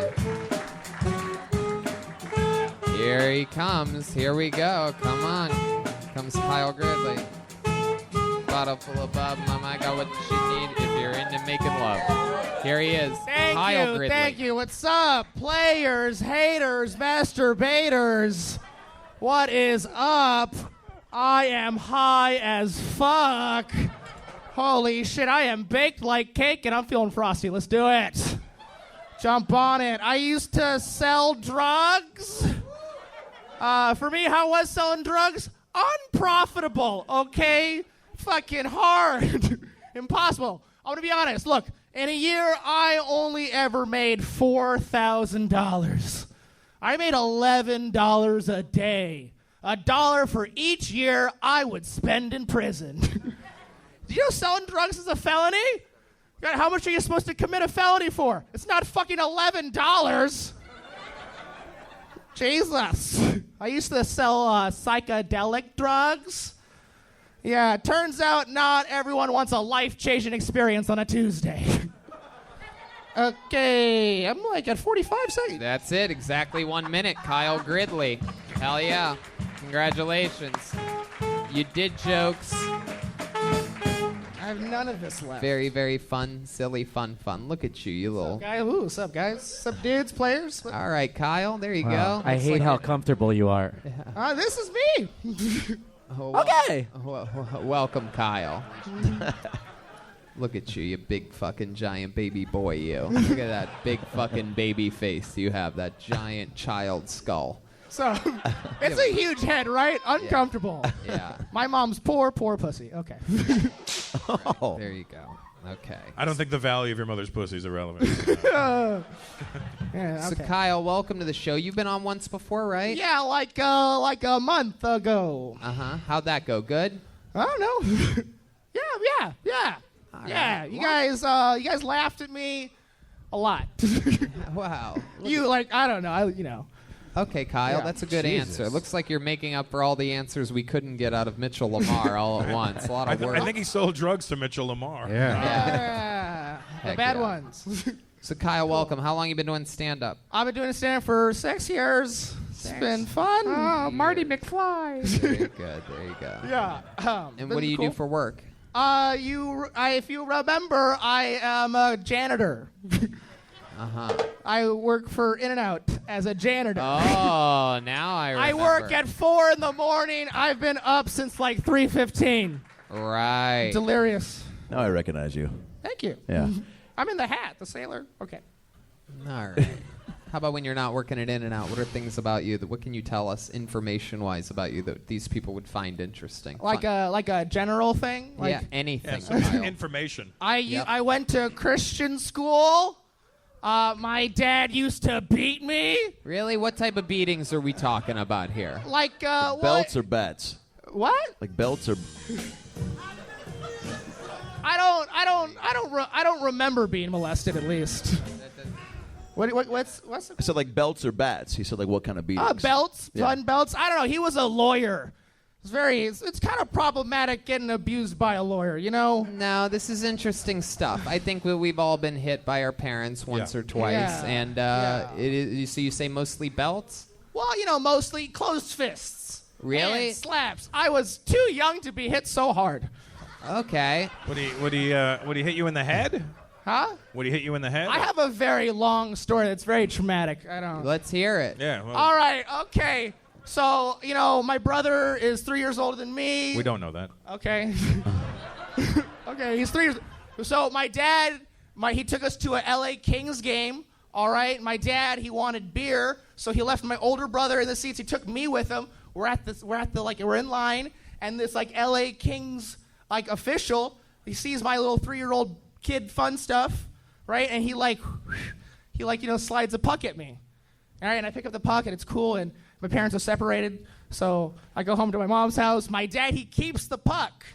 Here he comes. Here we go. Come on. Here comes Kyle Gridley. Bottle full of bub. Mama, I got what you need if you're into making love. Here he is. Kyle Gridley. Thank you. What's up, players, haters, masturbators? What is up? I am high as fuck. Holy shit, I am baked like cake and I'm feeling frosty. Let's do it. Jump on it. I used to sell drugs. For me, how was selling drugs? Unprofitable, okay? Fucking hard. Impossible. I'm gonna be honest. Look, in a year, I only ever made $4,000. I made $11 a day. $1 for each year I would spend in prison. Do you know selling drugs is a felony? God, how much are you supposed to commit a felony for? It's not fucking $11. Jesus. I used to sell psychedelic drugs. Yeah, it turns out not everyone wants a life-changing experience on a Tuesday. Okay, I'm like at 45 seconds. That's it. Exactly 1 minute. Kyle Gridley. Hell yeah. Congratulations. You did jokes. I have none of this left. Very, very fun, silly, fun. Look at you, you little. What's up, guys? What's up, dudes, players? All right, Kyle. There you Wow. go. I hate how comfortable you are. This is me. Okay. Welcome, Kyle. Look at you, you big fucking giant baby boy, you. Look at that big fucking baby face you have, that giant child skull. So, it's a huge head, right? Uncomfortable. Yeah. My mom's poor pussy. Okay. There you go. Okay. I don't think the value of your mother's pussy is irrelevant. Yeah, So, okay. Kyle, welcome to the show. You've been on once before, right? Yeah, like a month ago. Uh-huh. How'd that go? Good? I don't know. yeah. Yeah, right. you guys laughed at me a lot. Wow. I don't know, Okay, Kyle, Yeah. that's a good Jesus. answer. Looks like you're making up for all the answers we couldn't get out of Mitchell Lamar all at once. A lot of work. I think he sold drugs to Mitchell Lamar. Yeah. The Heck bad yeah. ones. So, Kyle, welcome. How long you been doing stand-up? I've been doing stand for 6 years. It's been fun. Oh, Marty McFly. Very good. There you go. Yeah. And what do you do for work? If you remember, I am a janitor. Uh-huh. I work for In-N-Out as a janitor. Oh, now I remember. I work at 4 in the morning. I've been up since like 3:15. Right. Delirious. Now I recognize you. Thank you. Yeah. I'm in the hat, the sailor. Okay. All right. How about when you're not working at In-N-Out? What are things about you what can you tell us information-wise about you that these people would find interesting? Like a general thing. yeah, anything. Yeah, Kyle. information. I went to Christian school. My dad used to beat me. Really? What type of beatings are we talking about here? Like Belts or bats? What? Like belts or I don't remember being molested at least. What's I said like belts or bats. He said like what kind of beatings? belts, Yeah. gun belts. I don't know. He was a lawyer. It's kind of problematic getting abused by a lawyer, you know? No, this is interesting stuff. I think we've all been hit by our parents once or twice, Yeah. and it is. So you say mostly belts? Well, mostly closed fists. Really? And slaps. I was too young to be hit so hard. Okay. Would he hit you in the head? Huh? Would he hit you in the head? I have a very long story that's very traumatic. I don't. Let's hear it. Yeah. Well, All right. Okay. So my brother is 3 years older than me. we don't know that. Okay. Okay, he's 3 years. So my dad, he took us to a LA Kings game. All right. My dad, he wanted beer, so he left my older brother in the seats. He took me with him. We're in line, and this LA Kings official, he sees my little 3-year-old kid fun stuff, right? And he slides a puck at me. All right, and I pick up the puck, and it's cool, and my parents are separated, so I go home to my mom's house. My dad, he keeps the puck,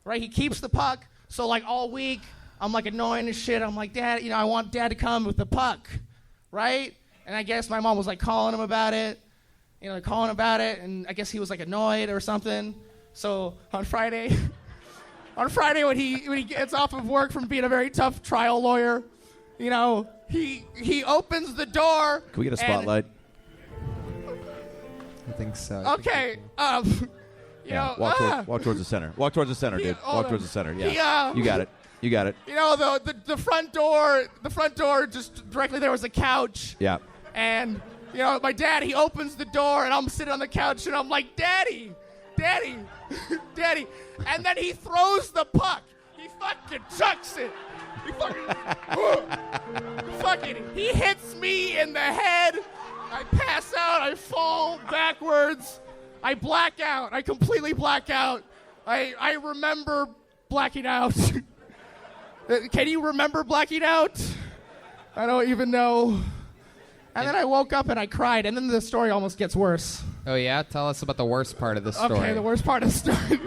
right? He keeps the puck, so all week, I'm annoying as shit. I'm like, Dad, I want Dad to come with the puck, right? And I guess my mom was calling him about it, and I guess he was annoyed or something. So on Friday, when he gets off of work from being a very tough trial lawyer, he opens the door. Can we get a spotlight? I think so. Okay. Walk towards the center. Walk towards the center, dude. Walk towards the center. Yeah. You got it. You got it. The front door, just directly there was a couch. Yeah. And, my dad, he opens the door, and I'm sitting on the couch, and I'm like, Daddy. Daddy. And then he throws the puck. He fucking chucks it. He hits me in the head. I pass out. I fall backwards. I black out. I completely black out. I remember blacking out. Can you remember blacking out? I don't even know. And then I woke up and I cried, and then the story almost gets worse. Oh, yeah? Tell us about the worst part of the story. Okay, the worst part of the story.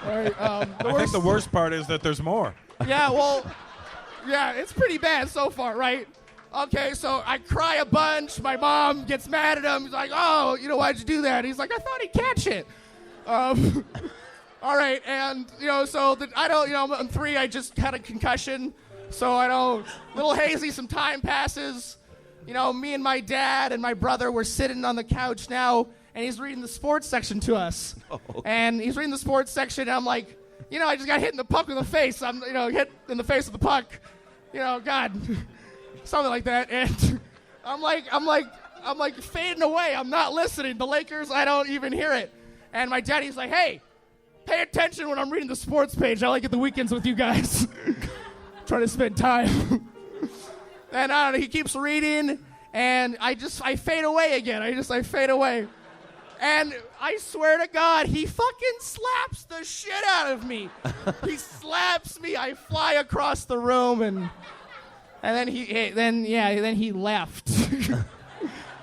All right, I think the worst part is that there's more. Yeah, well, it's pretty bad so far, right? Okay, so I cry a bunch. My mom gets mad at him. He's like, oh, why'd you do that? He's like, I thought he'd catch it. All right, and, I'm 3. I just had a concussion. So little hazy, some time passes. Me and my dad and my brother were sitting on the couch now, and he's reading the sports section to us. Oh. And he's reading the sports section, and I'm like, I just got hit in the puck with the face. I'm, hit in the face with the puck. God, something like that. And I'm like fading away. I'm not listening. The Lakers, I don't even hear it. And my daddy's like, hey, pay attention when I'm reading the sports page. I like it the weekends with you guys. Trying to spend time. And he keeps reading, and I fade away again. I fade away. And I swear to God, he fucking slaps the shit out of me. He slaps me. I fly across the room, and then he left.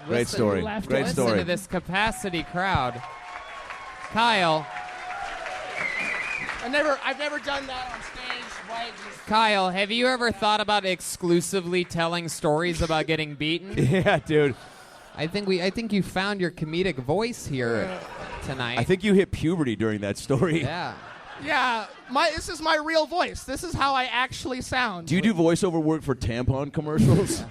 Great story. Great story. Listen to this capacity crowd. Kyle. I've never done that on stage. Right? Kyle, have you ever thought about exclusively telling stories about getting beaten? Yeah, dude. I think you found your comedic voice here tonight. I think you hit puberty during that story. Yeah. Yeah, this is my real voice. This is how I actually sound. Do you do voiceover work for tampon commercials?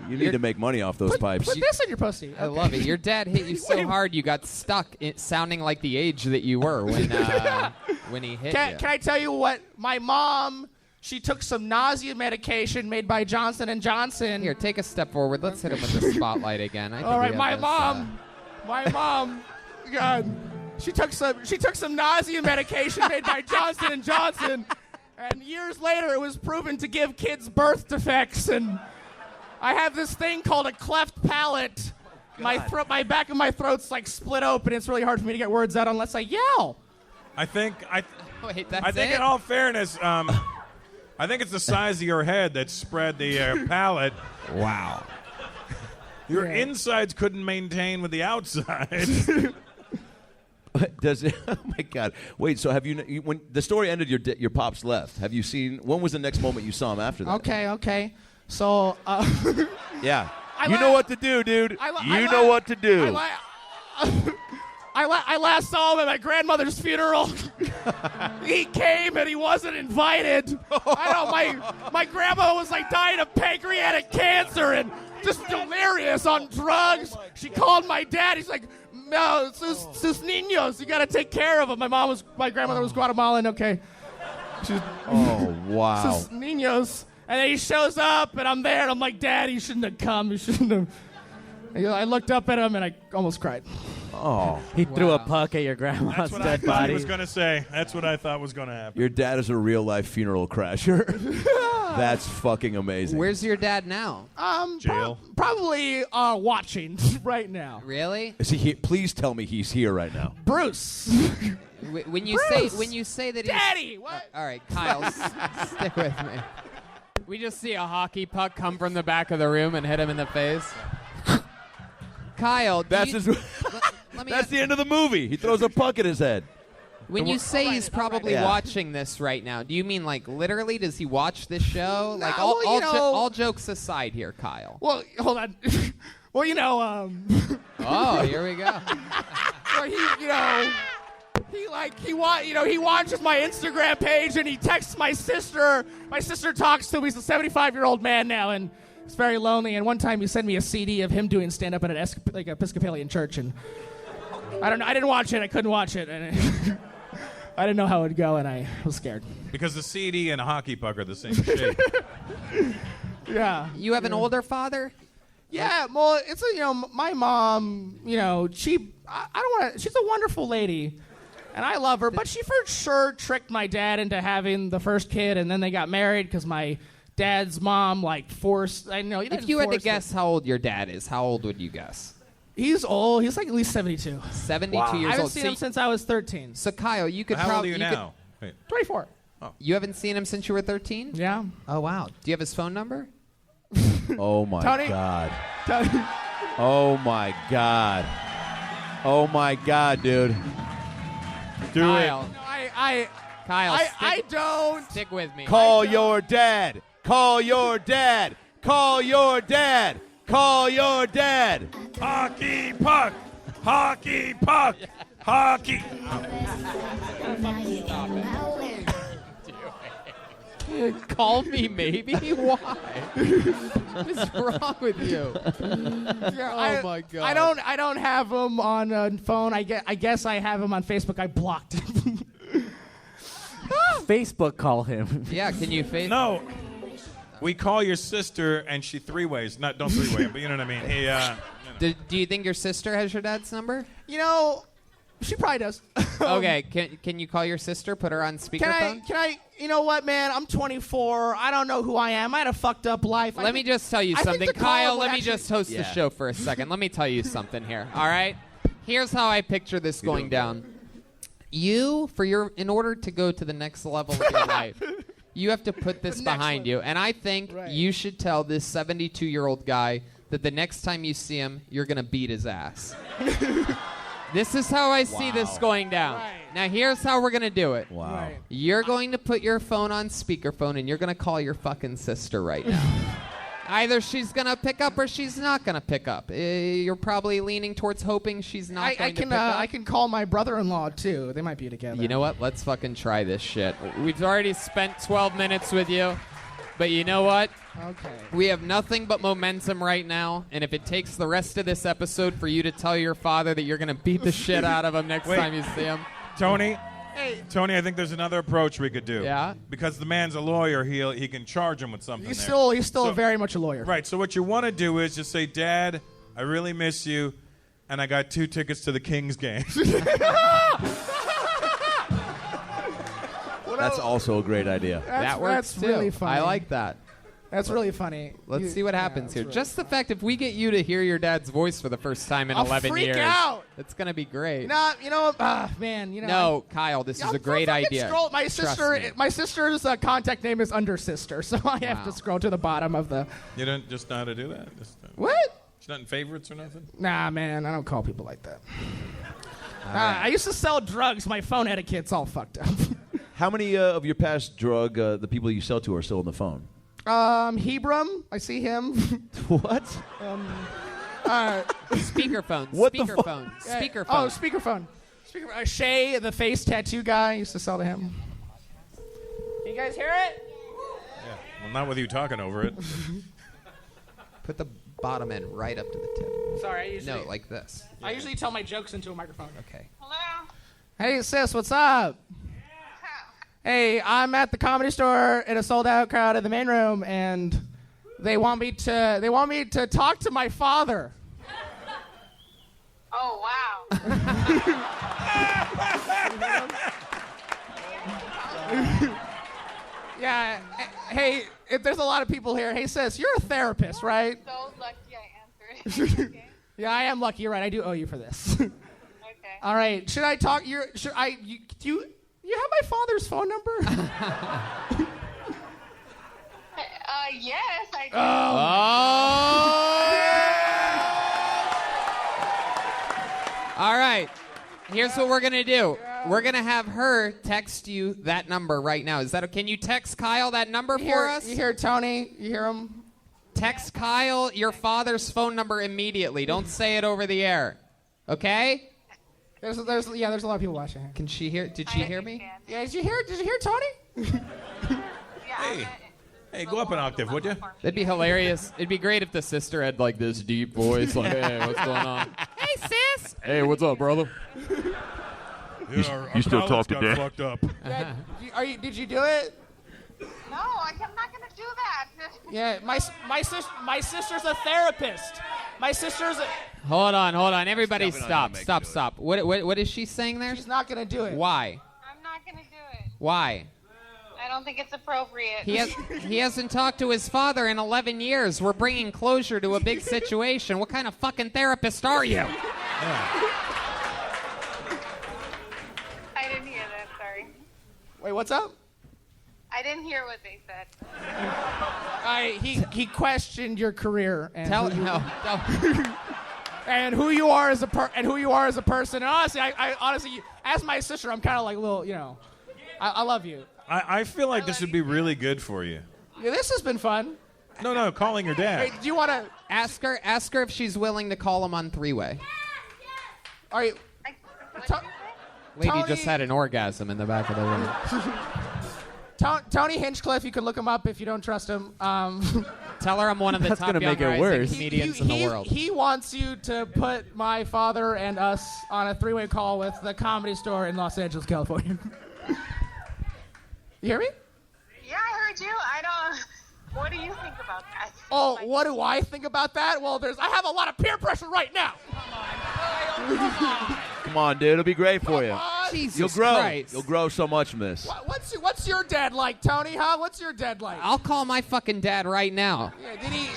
You need to make money off those pipes. Put this in your pussy. I love it. Your dad hit you so hard you got stuck sounding like the age that you were when he hit you. Can I tell you what? My mom, she took some nausea medication made by Johnson & Johnson. Here, take a step forward. Let's hit him with the spotlight again. All right, my mom, God, she took some nausea medication made by Johnson & Johnson, and years later it was proven to give kids birth defects, and I have this thing called a cleft palate. My back of my throat's split open. It's really hard for me to get words out unless I yell. I think Wait, in all fairness, I think it's the size of your head that spread the palate. Wow. Your insides couldn't maintain with the outside. Does it? Oh my God! Wait. So have you? When the story ended, your pops left. Have you seen? When was the next moment you saw him after that? Okay. So. Yeah. You know what to do, dude. You know what to do. I last saw him at my grandmother's funeral. He came and he wasn't invited. My grandma was dying of pancreatic cancer and just delirious on drugs. She called my dad. He's like, no, sus niños, you got to take care of them. My grandmother was Guatemalan. Okay. Oh, wow. This is Ninos. And then he shows up, and I'm there, and I'm like, Dad, you shouldn't have come. You shouldn't have. And I looked up at him, and I almost cried. Oh. He threw a puck at your grandma's That's what I dead thought he body. was going to say. That's what I thought was going to happen. Your dad is a real-life funeral crasher. That's fucking amazing. Where's your dad now? Jail. Probably watching right now. Really? Is he here? Please tell me he's here right now. Bruce. When you say that he's Daddy, what? all right, Kyle, stick with me. We just see a hockey puck come from the back of the room and hit him in the face. Kyle, That's let me That's the end of the movie. He throws a puck at his head. When you say he's probably Yeah. watching this right now, do you mean like literally? Does he watch this show? Like well, you know- all jokes aside here, Kyle. Well, hold on. Well, you know, Oh, here we go. well, he watches my Instagram page and he texts my sister. My sister talks to him. He's a 75-year-old man now, and he's very lonely. And one time he sent me a CD of him doing stand-up at an Episcopalian church, and I don't know. I didn't watch it. I couldn't watch it, and I didn't know how it would go, and I was scared. Because the CD and a hockey puck are the same shape. Yeah. You have an older father? Yeah, well, it's my mom. She's a wonderful lady, and I love her. But she for sure tricked my dad into having the first kid, and then they got married because my dad's mom forced. I know. If you had to guess how old your dad is, how old would you guess? He's old. He's like at least 72. 72 I years haven't old. seen him since I was 13. So Kyle, you could How old are probably you now? Wait. 24. You haven't seen him since you were 13? Yeah. Oh wow. Do you have his phone number? Oh my Tony? God. Tony. Oh my God. Oh my God, dude. Do Kyle. it. No, I Kyle, I don't. stick with me. Call your dad. Call your dad. Call your dad. Call your dad. Hockey puck! Hockey puck! Hockey! Call me maybe? Why? What is wrong with you? Oh my god. I don't have him on phone. I guess I have him on Facebook. I blocked him. Facebook call him. Yeah, can you face? No. We call your sister and she three-ways. Don't three-way, but you know what I mean. He, Do you think your sister has your dad's number? She probably does. Okay, can you call your sister? Put her on speakerphone? Can I, you know what, man? I'm 24. I don't know who I am. I had a fucked up life. Let me just tell you I think something. the call Kyle, would let me actually- just host the show for a second. Let me tell you something here, all right? Here's how I picture this going down. In order to go to the next level of your life, you have to put this behind you. And I think you should tell this 72-year-old guy that the next time you see him, you're going to beat his ass. This is how I see this going down. Right. Now, here's how we're going to do it. Wow. Right. You're going to put your phone on speakerphone, and you're going to call your fucking sister right now. Either she's going to pick up or she's not going to pick up. You're probably leaning towards hoping she's not going to pick up. I can call my brother-in-law too. They might be together. You know what? Let's fucking try this shit. We've already spent 12 minutes with you, but you know what? Okay. We have nothing but momentum right now, and if it takes the rest of this episode for you to tell your father that you're going to beat the shit out of him next Wait. time you see him. Tony, I think there's another approach we could do. Yeah? Because the man's a lawyer, he can charge him with something. He's there. still very much a lawyer. Right. So what you want to do is just say, Dad, I really miss you, and I got 2 tickets to the Kings game. That's also a great idea. That works that's too. really funny. I like that. That's really funny. Let's see what happens here. Just the fact if we get you to hear your dad's voice for the first time in I'll 11 freak years, out. it's going to be great. Man, No, Kyle, this is a great idea. My Trust me. sister's contact name is under sister, so I have to scroll to the bottom of the. You don't just know how to do that? What? She's not in favorites or nothing? Nah, man, I don't call people like that. I used to sell drugs. My phone etiquette's all fucked up. How many of your past drug, the people you sell to, are still on the phone? Hebram, I see him. What? Speakerphone. What the Speakerphone. Speakerphone. Oh, speakerphone. Shay, the face tattoo guy, I used to sell to him. Can you guys hear it? Yeah. Well, not with you talking over it. Put the bottom end right up to the tip. Sorry, I usually. No, like this. I usually tell my jokes into a microphone. Okay. Hello. Hey, sis, what's up? Hey, I'm at the Comedy Store in a sold-out crowd in the main room, and they want me to talk to my father. Oh, wow. Yeah. Hey, if there's a lot of people here. Hey, sis, you're a therapist, right? So lucky I answered. Okay. Yeah, I am lucky. You're right. I do owe you for this. Okay. All right. Should I talk? Do you have my father's phone number? Yes, I do. All right. Here's what we're going to do. We're going to have her text you that number right now. Is that okay? Can you text Kyle that number for us? You hear Tony? You hear him? Text Kyle your father's phone number immediately. Don't say it over the air. Okay? There's a lot of people watching. Can she hear? Did she hear me? Yeah, did you hear Tony? Hey, go up an octave, would you? That'd be hilarious. It'd be great if the sister had like this deep voice, like, "Hey, what's going on? Hey, sis. Hey, what's up, brother?" You still talk to Dad? Fucked up. Yeah, did you do it? No, I'm not going to do that. Yeah, my sister's a therapist. My sister's a... Hold on. Everybody stop. What is she saying there? She's not going to do it. Why? I'm not going to do it. Why? I don't think it's appropriate. He hasn't talked to his father in 11 years. We're bringing closure to a big situation. What kind of fucking therapist are you? I didn't hear that, sorry. Wait, what's up? I didn't hear what they said. He questioned your career and Tell who you are as a person. And honestly, I honestly, as my sister, I'm kind of like a little, I love you. I feel like this would be really good for you. Yeah, this has been fun. No, calling your dad. Hey, do you want to ask her if she's willing to call him on three-way? All right. Lady Tony- just had an orgasm in the back of the room. Tony Hinchcliffe, you can look him up if you don't trust him. Tell her I'm one of the That's top gonna make it young worse. rising comedians in the world. He wants you to put my father and us on a three-way call with the Comedy Store in Los Angeles, California. You hear me? Yeah, I heard you. What do you think about that? Oh, what do I think about that? Well, I have a lot of peer pressure right now. Come on, dude. It'll be great for you. Jesus You'll grow. Christ. You'll grow so much from this. What's your dad like, Tony? Huh? What's your dad like? I'll call my fucking dad right now. Yeah, did he?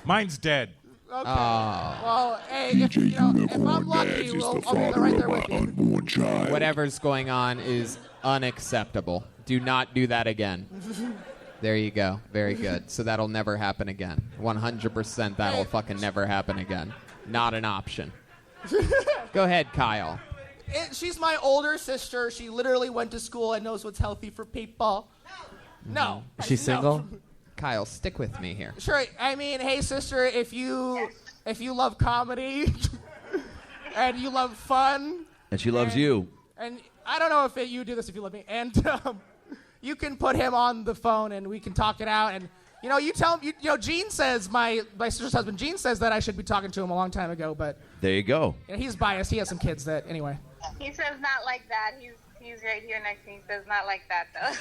Mine's dead. Okay. Oh. Well, hey, if I'm lucky, I'll be right there with you. Unborn child. Whatever's going on is unacceptable. Do not do that again. There you go. Very good. So that'll never happen again. 100% that'll fucking never happen again. Not an option. Go ahead, Kyle. She's my older sister. She literally went to school and knows what's healthy for people. No. Is she single? Kyle, stick with me here. Sure. I mean, hey, sister, if you love comedy and you love fun. And she loves you. And I don't know if you do this if you love me. And you can put him on the phone and we can talk it out. And, you tell him, Gene says, my sister's husband, Gene says that I should be talking to him a long time ago. But There you go. he's biased. He has some kids that, anyway. He says not like that. He's right here next to me. He says not like that, though.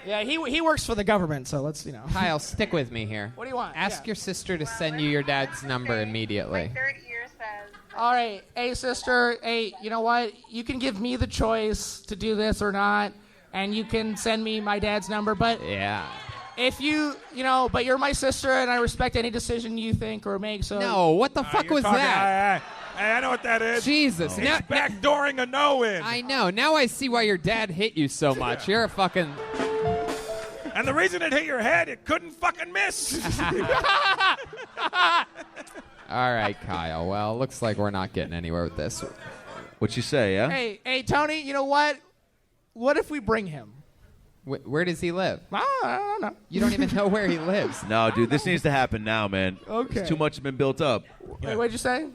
Yeah, he works for the government, so let's, Kyle, stick with me here. What do you want? Ask your sister to send you your dad's number immediately. Third ear says. All right. Hey, sister. Hey, you know what? You can give me the choice to do this or not, and you can send me my dad's number. But Yeah. if but you're my sister, and I respect any decision you think or make. So No, what the fuck was that? I know what that is. Jesus. It's Now, backdooring a no-in. I know. Now I see why your dad hit you so much. You're a fucking... And the reason it hit your head, it couldn't fucking miss. All right, Kyle. Well, looks like we're not getting anywhere with this. What you say, yeah? Hey, Tony. You know what? What if we bring him? Where does he live? I don't know. You don't even know where he lives. No, dude, this needs to happen now, man. Okay. Too much has been built up. Wait, what'd you say?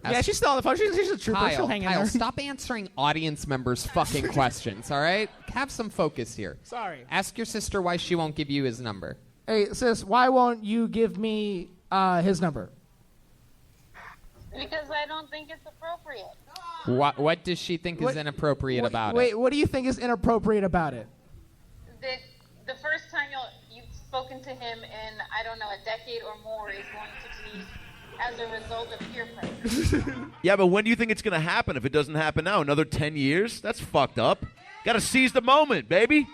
Yeah, she's still on the phone. She's a trooper. She'll hang in Kyle, there. stop answering audience members' fucking questions, all right? Have some focus here. Sorry. Ask your sister why she won't give you his number. Hey, sis, why won't you give me his number? Because I don't think it's appropriate. What does she think is inappropriate about it? Wait, what do you think is inappropriate about it? The first time you've spoken to him in, I don't know, a decade or more is going to be as a result of peer pressure. Yeah, but when do you think it's going to happen if it doesn't happen now? Another 10 years? That's fucked up. Got to seize the moment, baby.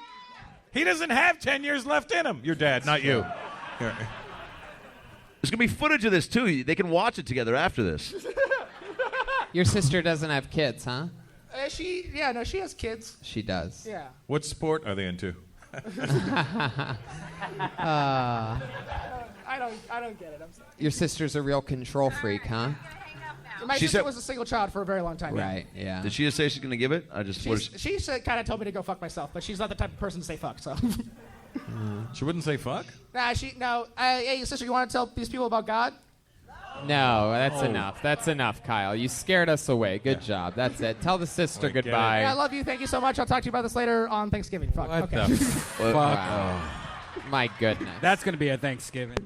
He doesn't have 10 years left in him. Your dad, not you. There's going to be footage of this, too. They can watch it together after this. Your sister doesn't have kids, huh? She has kids. She does. Yeah. What sport are they into? I don't get it. I'm sorry. Your sister's a real control freak, huh? My sister was a single child for a very long time. Right, yeah. Did she just say she's going to give it? She kind of told me to go fuck myself, but she's not the type of person to say fuck, so. She wouldn't say fuck? No. Hey, sister, you want to tell these people about God? No, that's enough. That's enough, Kyle. You scared us away. Good job. That's it. Tell the sister goodbye. Yeah, I love you. Thank you so much. I'll talk to you about this later on Thanksgiving. Fuck. What okay. the fuck? Wow. My goodness. That's going to be a Thanksgiving.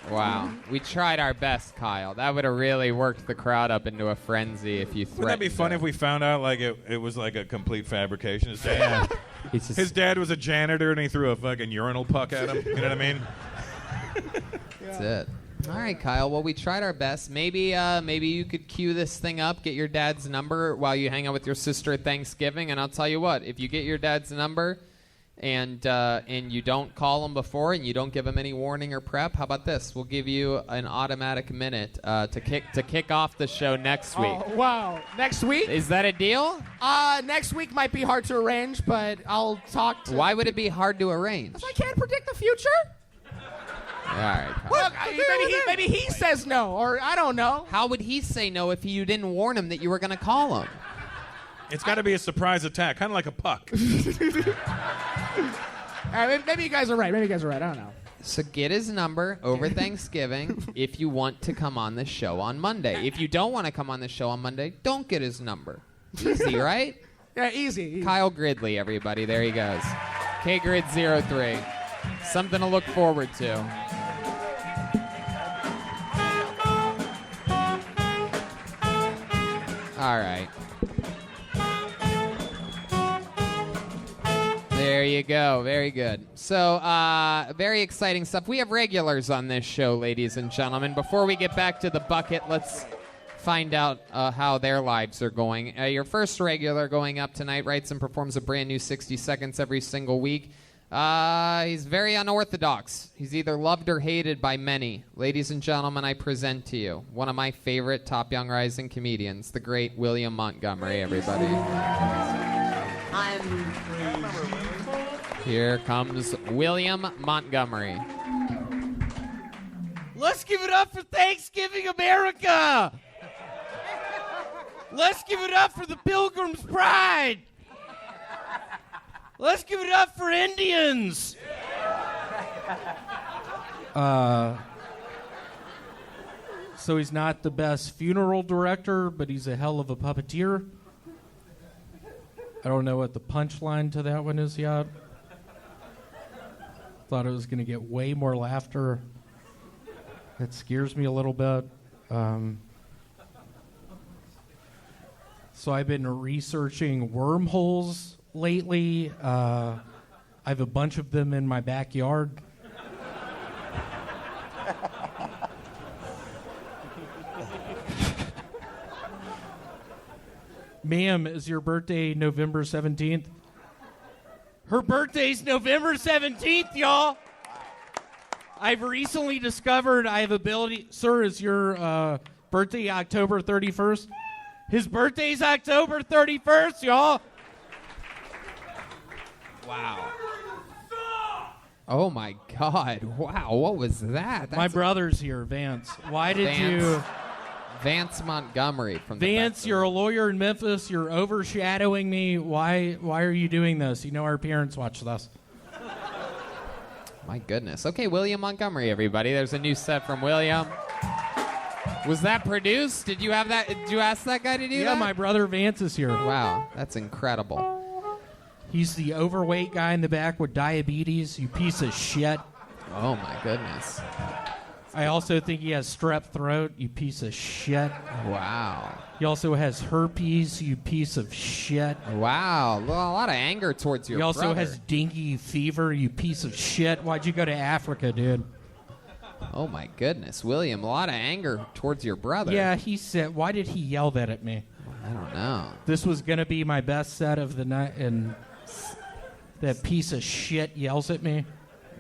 Wow. We tried our best, Kyle. That would have really worked the crowd up into a frenzy if you threatened. Wouldn't that be funny if we found out like it was like a complete fabrication? His dad, his dad was a janitor and he threw a fucking urinal puck at him. You know what I mean? That's it. All right, Kyle. Well, we tried our best. Maybe you could cue this thing up, get your dad's number while you hang out with your sister at Thanksgiving, and I'll tell you what, if you get your dad's number and you don't call him before and you don't give him any warning or prep, how about this? We'll give you an automatic minute to kick off the show next week. Oh, wow. Next week? Is that a deal? Next week might be hard to arrange, but I'll talk to... Why would it be hard to arrange? Because I can't predict the future. All right. Look, maybe he says no, or I don't know. How would he say no if you didn't warn him that you were going to call him? It's got to be a surprise attack, kind of like a puck. Maybe you guys are right. I don't know. So get his number over Thanksgiving if you want to come on the show on Monday. If you don't want to come on the show on Monday, don't get his number. Easy, right? Yeah, easy. Kyle Gridley, everybody. There he goes. KGrid03. Something to look forward to. All right. There you go. Very good. So, very exciting stuff. We have regulars on this show, ladies and gentlemen. Before we get back to the bucket, let's find out how their lives are going. Your first regular going up tonight writes and performs a brand new 60 Seconds every single week. He's very unorthodox. He's either loved or hated by many. Ladies and gentlemen, I present to you one of my favorite top young rising comedians, the great William Montgomery, everybody. Here comes William Montgomery. Let's give it up for Thanksgiving America! Let's give it up for the Pilgrim's Pride! Let's give it up for Indians! So he's not the best funeral director, but he's a hell of a puppeteer. I don't know what the punchline to that one is yet. Thought it was going to get way more laughter. That scares me a little bit. So I've been researching wormholes lately. I have a bunch of them in my backyard. Ma'am, is your birthday November 17th? Her birthday's November 17th, y'all! I've recently discovered I have ability... Sir, is your birthday October 31st? His birthday's October 31st, y'all! Wow. Oh, my God. Wow, what was that? My brother's here, Vance. Why did you... Vance Montgomery from Vance, you're a lawyer in Memphis. You're overshadowing me. Why are you doing this? You know our parents watch this. My goodness. Okay, William Montgomery, everybody. There's a new set from William. Was that produced? Did you have that? Did you ask that guy to do that? Yeah, my brother Vance is here. Wow, that's incredible. He's the overweight guy in the back with diabetes, you piece of shit. Oh, my goodness. I also think he has strep throat, you piece of shit. Wow. He also has herpes, you piece of shit. Wow. Well, a lot of anger towards your He also brother. has dengue fever, you piece of shit. Why'd you go to Africa, dude? Oh, my goodness. William, a lot of anger towards your brother. Yeah, he said, why did he yell that at me? I don't know. This was going to be my best set of the night, and that piece of shit yells at me.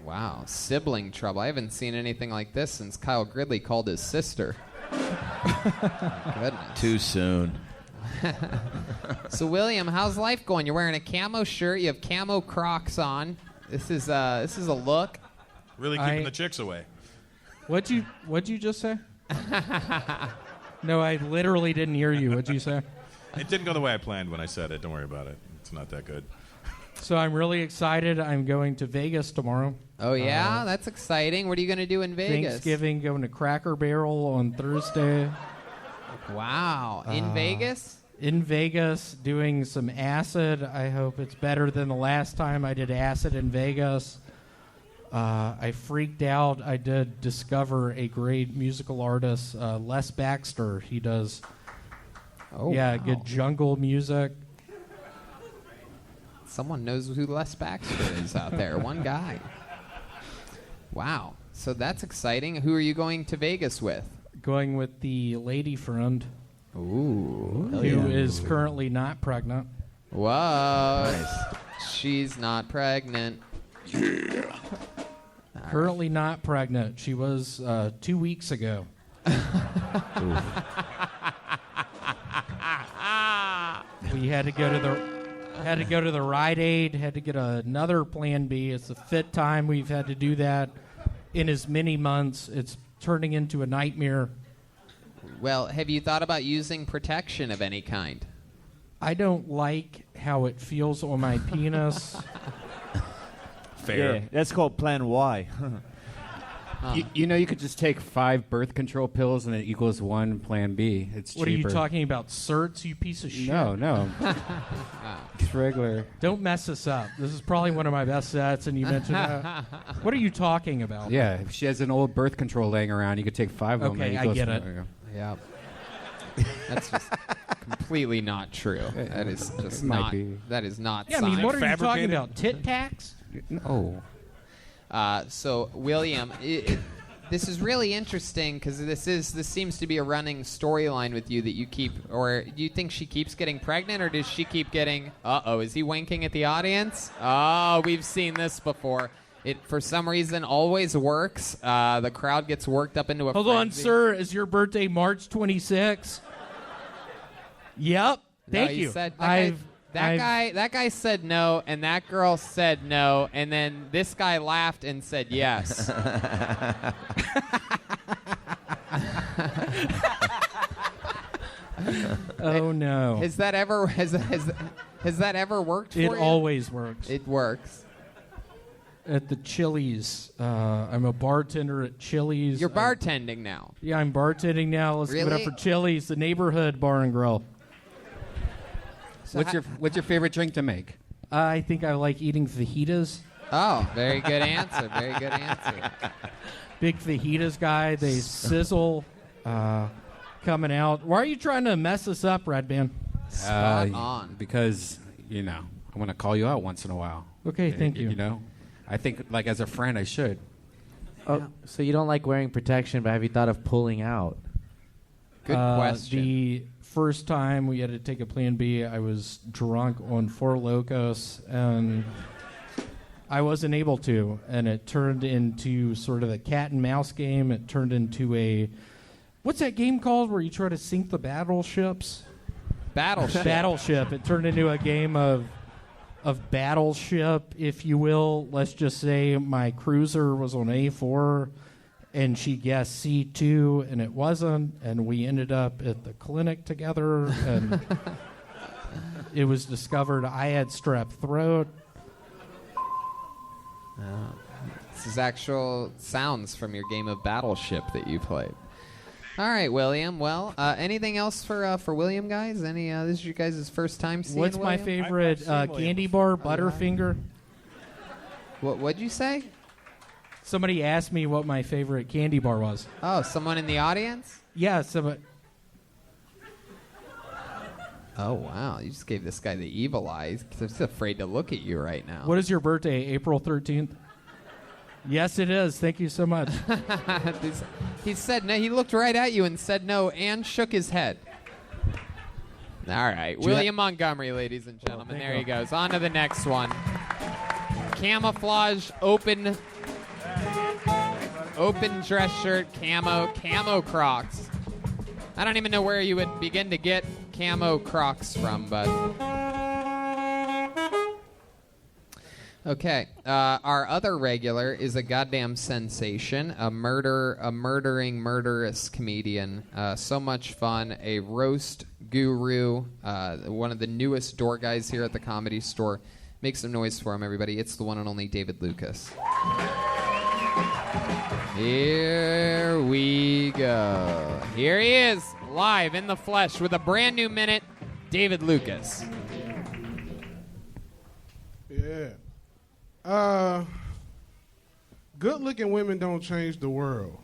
Wow. Sibling trouble. I haven't seen anything like this since Kyle Gridley called his sister. Goodness. Too soon. So, William, how's life going? You're wearing a camo shirt. You have camo Crocs on. This is a look. Really keeping the chicks away. What'd you just say? No, I literally didn't hear you. What'd you say? It didn't go the way I planned when I said it. Don't worry about it. It's not that good. So I'm really excited. I'm going to Vegas tomorrow. Oh, yeah? That's exciting. What are you going to do in Vegas? Thanksgiving, going to Cracker Barrel on Thursday. Wow. In Vegas? In Vegas, doing some acid. I hope it's better than the last time I did acid in Vegas. I freaked out. I did discover a great musical artist, Les Baxter. He does good jungle music. Someone knows who Les Baxter is out there. One guy. Wow. So that's exciting. Who are you going to Vegas with? Going with the lady friend. Ooh. Who is currently not pregnant. Whoa. She's not pregnant. Yeah. Currently not pregnant. She was 2 weeks ago. We had to go to the Rite Aid, had to get another Plan B. It's the fifth time we've had to do that in as many months. It's turning into a nightmare. Well, have you thought about using protection of any kind? I don't like how it feels on my penis. Fair. Yeah, that's called Plan Y. You know, you could just take 5 birth control pills and it equals 1 Plan B. It's cheaper. What are you talking about? Certs, you piece of shit? No. It's regular. Don't mess this up. This is probably one of my best sets, and you mentioned that. What are you talking about? Yeah, if she has an old birth control laying around, you could take 5 of them. Okay, I get it. Yeah. That's just completely not true. That is just not. That is not. Yeah, I mean, what are you talking about? Tit tax? No. So, William, this is really interesting because this seems to be a running storyline with you that you keep, or do you think she keeps getting pregnant, or does she keep getting? Is he winking at the audience? Oh, we've seen this before. It for some reason always works. The crowd gets worked up into a. Hold on, sir. Is your birthday March 26th? Yep. Thank you. That guy said no, and that girl said no, and then this guy laughed and said yes. Oh no! Has that ever worked for you? It always works. It works. At the Chili's, I'm a bartender at Chili's. You're bartending now. Yeah, I'm bartending now. Let's give it up for Chili's, the neighborhood bar and grill. So what's your favorite drink to make? I think I like eating fajitas. Oh, very good answer. Very good answer. Big fajitas guy. They sizzle coming out. Why are you trying to mess us up, Redban? Spot on. Because, I want to call you out once in a while. Okay, thank you. You know? I think, as a friend, I should. Oh, so you don't like wearing protection, but have you thought of pulling out? Good question. The first time we had to take a Plan B, I was drunk on Four Locos, and I wasn't able to. And it turned into sort of a cat and mouse game. It turned into a... What's that game called where you try to sink the battleships? Battleship. Battleship. It turned into a game of battleship, if you will. Let's just say my cruiser was on A4 and she guessed C2 and it wasn't, and we ended up at the clinic together, and it was discovered I had strep throat. This is actual sounds from your game of Battleship that you played. All right, William. Well, anything else for William, guys? This is your guys' first time seeing What's William? my favorite candy bar? Butterfinger. What'd you say? Somebody asked me what my favorite candy bar was. Oh, someone in the audience? Yeah, somebody. Oh, wow. You just gave this guy the evil eyes. He's afraid to look at you right now. What is your birthday, April 13th? Yes, it is. Thank you so much. He said no. He looked right at you and said no and shook his head. All right. William Montgomery, ladies and gentlemen. There he goes. On to the next one. Camouflage, open dress shirt, camo Crocs. I don't even know where you would begin to get camo Crocs from, but... Okay, our other regular is a goddamn sensation, a murdering, murderous comedian. So much fun, a roast guru, one of the newest door guys here at the Comedy Store. Make some noise for him, everybody. It's the one and only David Lucas. Here we go. Here he is, live in the flesh with a brand new minute, David Lucas. Yeah. Good-looking women don't change the world.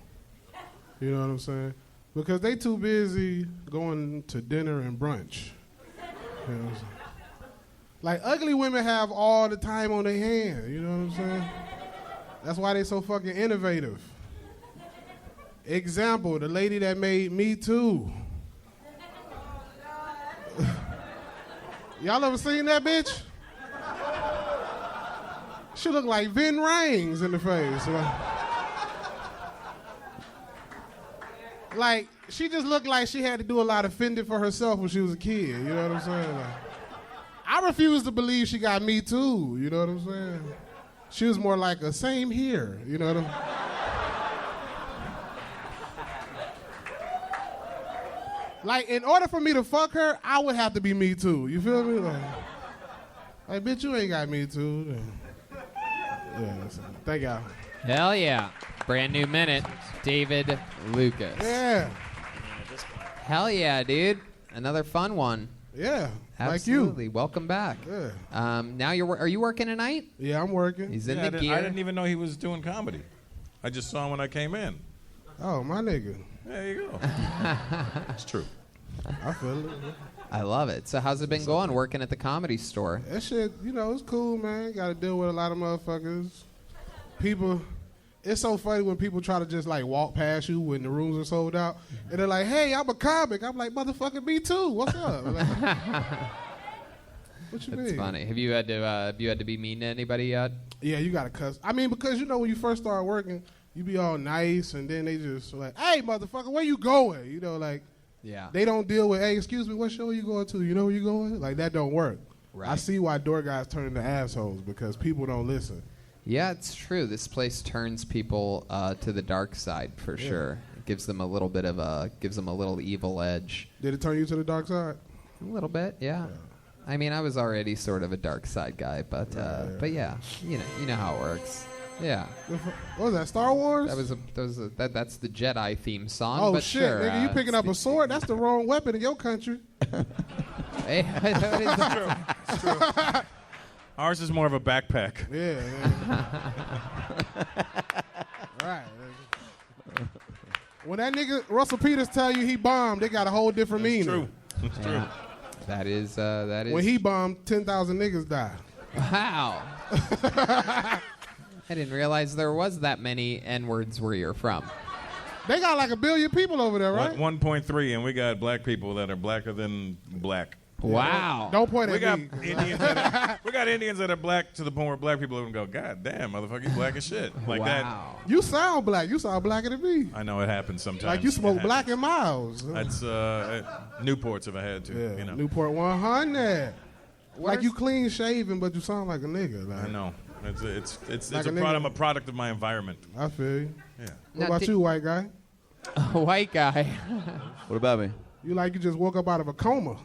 You know what I'm saying? Because they too busy going to dinner and brunch. You know what I'm saying? Like, ugly women have all the time on their hand. You know what I'm saying? That's why they so fucking innovative. Example, the lady that made Me Too. Y'all ever seen that bitch? She looked like Vin Rhames in the face. Like, she just looked like she had to do a lot of fending for herself when she was a kid. You know what I'm saying? Like, I refuse to believe she got Me Too. You know what I'm saying? She was more like a same here. You know what I'm saying? Like, in order for me to fuck her, I would have to be Me Too. You feel me? Like bitch, you ain't got Me Too. Then. Yeah, thank y'all. Hell yeah. Brand new minute, David Lucas. Yeah. Hell yeah, dude. Another fun one. Yeah, absolutely. Like you. Welcome back. Yeah. Now are you working tonight? Yeah, I'm working. He's in Yeah, the gear. I didn't even know he was doing comedy. I just saw him when I came in. Oh, my nigga. There you go. It's true. I feel it. I love it. So how's it been going working at the Comedy Store? That shit, it's cool, man. Got to deal with a lot of motherfuckers. People, it's so funny when people try to just like walk past you when the rooms are sold out, and they're like, "Hey, I'm a comic." I'm like, "Motherfucker, me too. What's up?" Like, what you mean? That's funny. Have you had to be mean to anybody yet? Yeah, you gotta cuss. I mean, because when you first start working, you be all nice, and then they just like, "Hey, motherfucker, where you going?" Like. Yeah. They don't deal with, "Hey, excuse me, what show are you going to? You know where you going?" Like, that don't work. Right. I see why door guys turn into assholes, because people don't listen. Yeah, it's true. This place turns people to the dark side for sure. It gives them a little bit of gives them a little evil edge. Did it turn you to the dark side? A little bit, yeah. I mean, I was already sort of a dark side guy, but yeah, you know how it works. Yeah. What was that, Star Wars? That's the Jedi theme song. Oh, but shit, sure, nigga, you picking up a sword? That's the wrong weapon in your country. Hey, It's true. Ours is more of a backpack. Yeah. Right. When that nigga Russell Peters tell you he bombed, they got a whole different meaning. True. It's true. That is. When he bombed, 10,000 niggas died. Wow. I didn't realize there was that many N-words where you're from. They got like 1 billion people over there, right? 1.3, and we got black people that are blacker than black. Wow. Don't point at we me. We got Indians that are black to the point where black people even go, "God damn, motherfucker, you black as shit." Like wow. You sound black. You sound blacker than me. that. I know it happens sometimes. Like you smoke Black and Miles. That's Newports if I had to. Yeah, You know. Newport 100. Like you clean shaven, but you sound like a nigga. Like, I know. It's Like a a nigga. I'm a product of my environment. I feel you. Yeah. What about you, white guy? White guy. What about me? You like you just woke up out of a coma.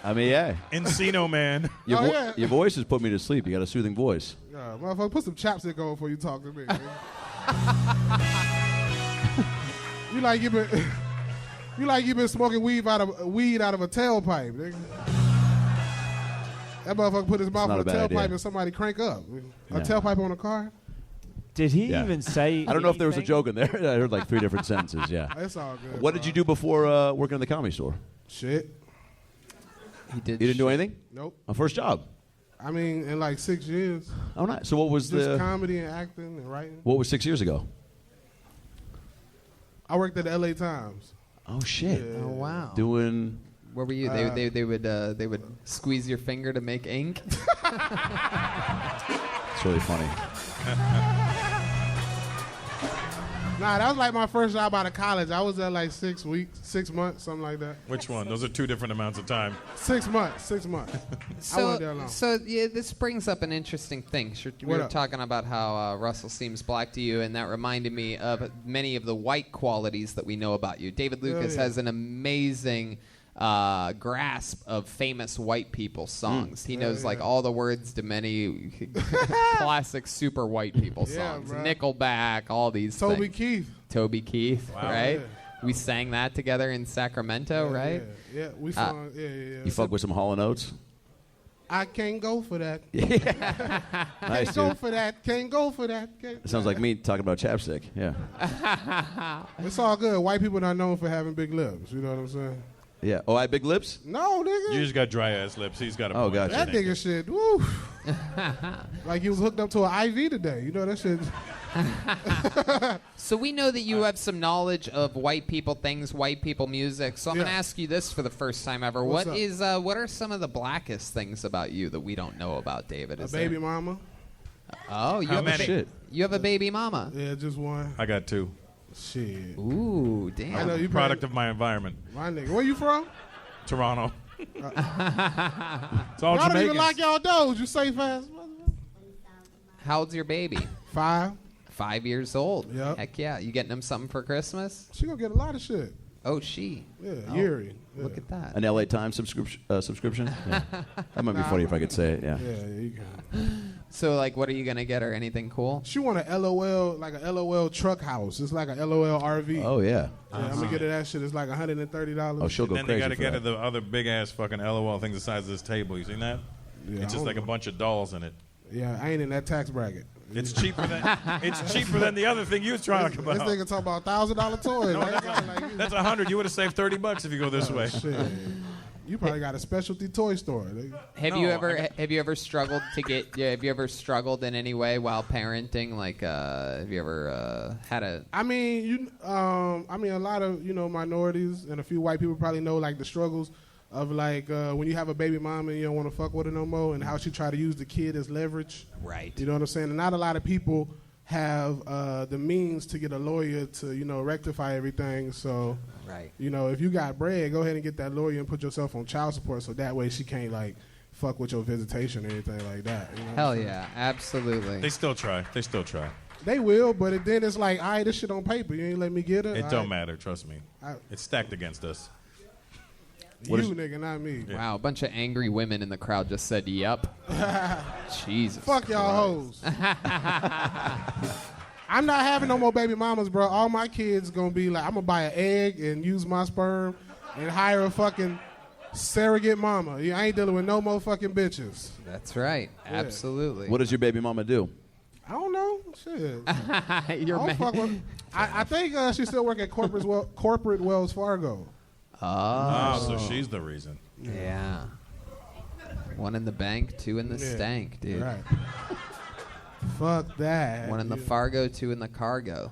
I mean, yeah. Encino Man. Your voice has put me to sleep. You got a soothing voice. Yeah, motherfucker, put some chapstick on before you talk to me. You like you been smoking weed out of a tailpipe, nigga. That motherfucker put his mouth not on a a bad tailpipe idea. and somebody crank up. A Yeah. tailpipe on a car? Did he Yeah. even say? I don't know if there was a anything? joke in there. I heard like 3 different sentences. Yeah. It's all good. What did you do before working in the Comedy Store? Shit. He did. You didn't do anything? Nope. A first job. I mean, in like 6 years. Oh, nice. So what was Just comedy and acting and writing. What was 6 years ago? I worked at the LA Times. Oh shit. Yeah. Oh wow. Doing. What were you? They would squeeze your finger to make ink. It's really funny. Nah, that was like my first job out of college. I was there like 6 months, something like that. Which one? Those are 2 different amounts of time. 6 months. I wasn't there long. So yeah, this brings up an interesting thing. We What were up? talking about how Russell seems black to you, and that reminded me of many of the white qualities that we know about you. David Lucas yeah. has an amazing grasp of famous white people songs. He knows like all the words to many classic super white people Yeah, songs. bro. Nickelback, all these Toby things. Keith. Toby Keith, Wow. right? Yeah. We sang that together in Sacramento, right? Yeah, we sung. Yeah. You fuck with some Hall & Oates? I can't go for that. Nice, Can't go dude. for that. Can't go for that. It sounds like me talking about chapstick. Yeah. It's all good. White people not known for having big lips. You know what I'm saying? Yeah. Oh, I have big lips? No, nigga. You just got dry ass lips. He's got a Oh, point. gotcha. That nigga shit. Woo. Like he was hooked up to an IV today. You know that shit. So we know that you have some knowledge of white people things, white people music. So I'm Yeah. going to ask you this for the first time ever. What's What are some of the blackest things about you that we don't know about, David? A Is baby there? mama. Oh, you How have many? a Shit. you have a baby mama. Yeah, just one. I got 2. Shit. Ooh, I know damn. you Product of my environment. My nigga. Where you from? Toronto. It's all Y'all don't even Jamaicans. lock y'all doors. You safe ass. How old's your baby? 5. 5 years old. Yep. Heck yeah. You getting him something for Christmas? She gonna get a lot of shit. Oh, she. Yeah, Oh, Yuri. Yeah. Look at that. An LA Times subscription? Yeah. That might be funny if I could say it. Yeah. Yeah, you can. So, like, what are you going to get her? Anything cool? She want a LOL, like a LOL truck house. It's like a LOL RV. Oh, yeah. Yeah, I'm gonna get her that shit. It's like $130. Oh, she'll go Then they crazy got to for get her that. the other big ass fucking LOL things the size of this table. You seen that? Yeah, It's I just don't like a know. bunch of dolls in it. Yeah, I ain't in that tax bracket. It's cheaper than the other thing you was talking about. This nigga talk about $1,000 toys. No, Like, that's $100. You would have saved $30 if you go this way. shit. You probably got a specialty toy store. nigga. Have you ever struggled to get? Yeah, have you ever struggled in any way while parenting? Like, have you ever had a? I mean, a lot of minorities and a few white people probably know like the struggles of like when you have a baby mom and you don't want to fuck with her no more, and how she try to use the kid as leverage. Right. You know what I'm saying? And not a lot of people have the means to get a lawyer to rectify everything. So. Right. If you got bread, go ahead and get that lawyer and put yourself on child support, so that way she can't like fuck with your visitation or anything like that. You know what Hell I'm saying? yeah, absolutely. They still try. They will, but then it's like, all right, this shit on paper. You ain't let me get her. It All don't right. matter. Trust me. It's stacked against us. You nigga, not me. Wow, a bunch of angry women in the crowd just said, "Yep." Jesus. Fuck y'all hoes. I'm not having no more baby mamas, bro. All my kids gonna be like, I'm gonna buy an egg and use my sperm and hire a fucking surrogate mama. I ain't dealing with no more fucking bitches. That's right. Yeah. Absolutely. What does your baby mama do? I don't know. Shit. You're I, don't fuck with, I think she still work at corporate Wells Fargo. Oh, so she's the reason. Yeah. One in the bank, 2 in the Yeah. stank, dude. Right. Fuck that. 1 in the Fargo, 2 in the cargo.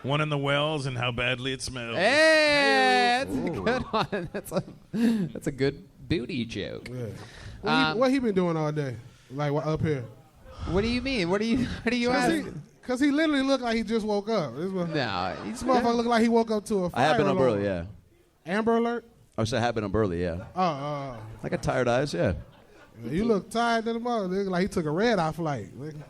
One in the wells and how badly it smells. Hey, that's a good one. That's a good booty joke. Yeah. What he been doing all day? Like up here? What do you mean? What do you asking? Because he literally looked like he just woke up. This motherfucker looked like he woke up to a fire I have been up alarm. early, yeah. Amber Alert? I said I have been up early, yeah. Oh, I got tired eyes, yeah. you look tired to the mother. Nigga, like he took a red-eye flight. Nigga.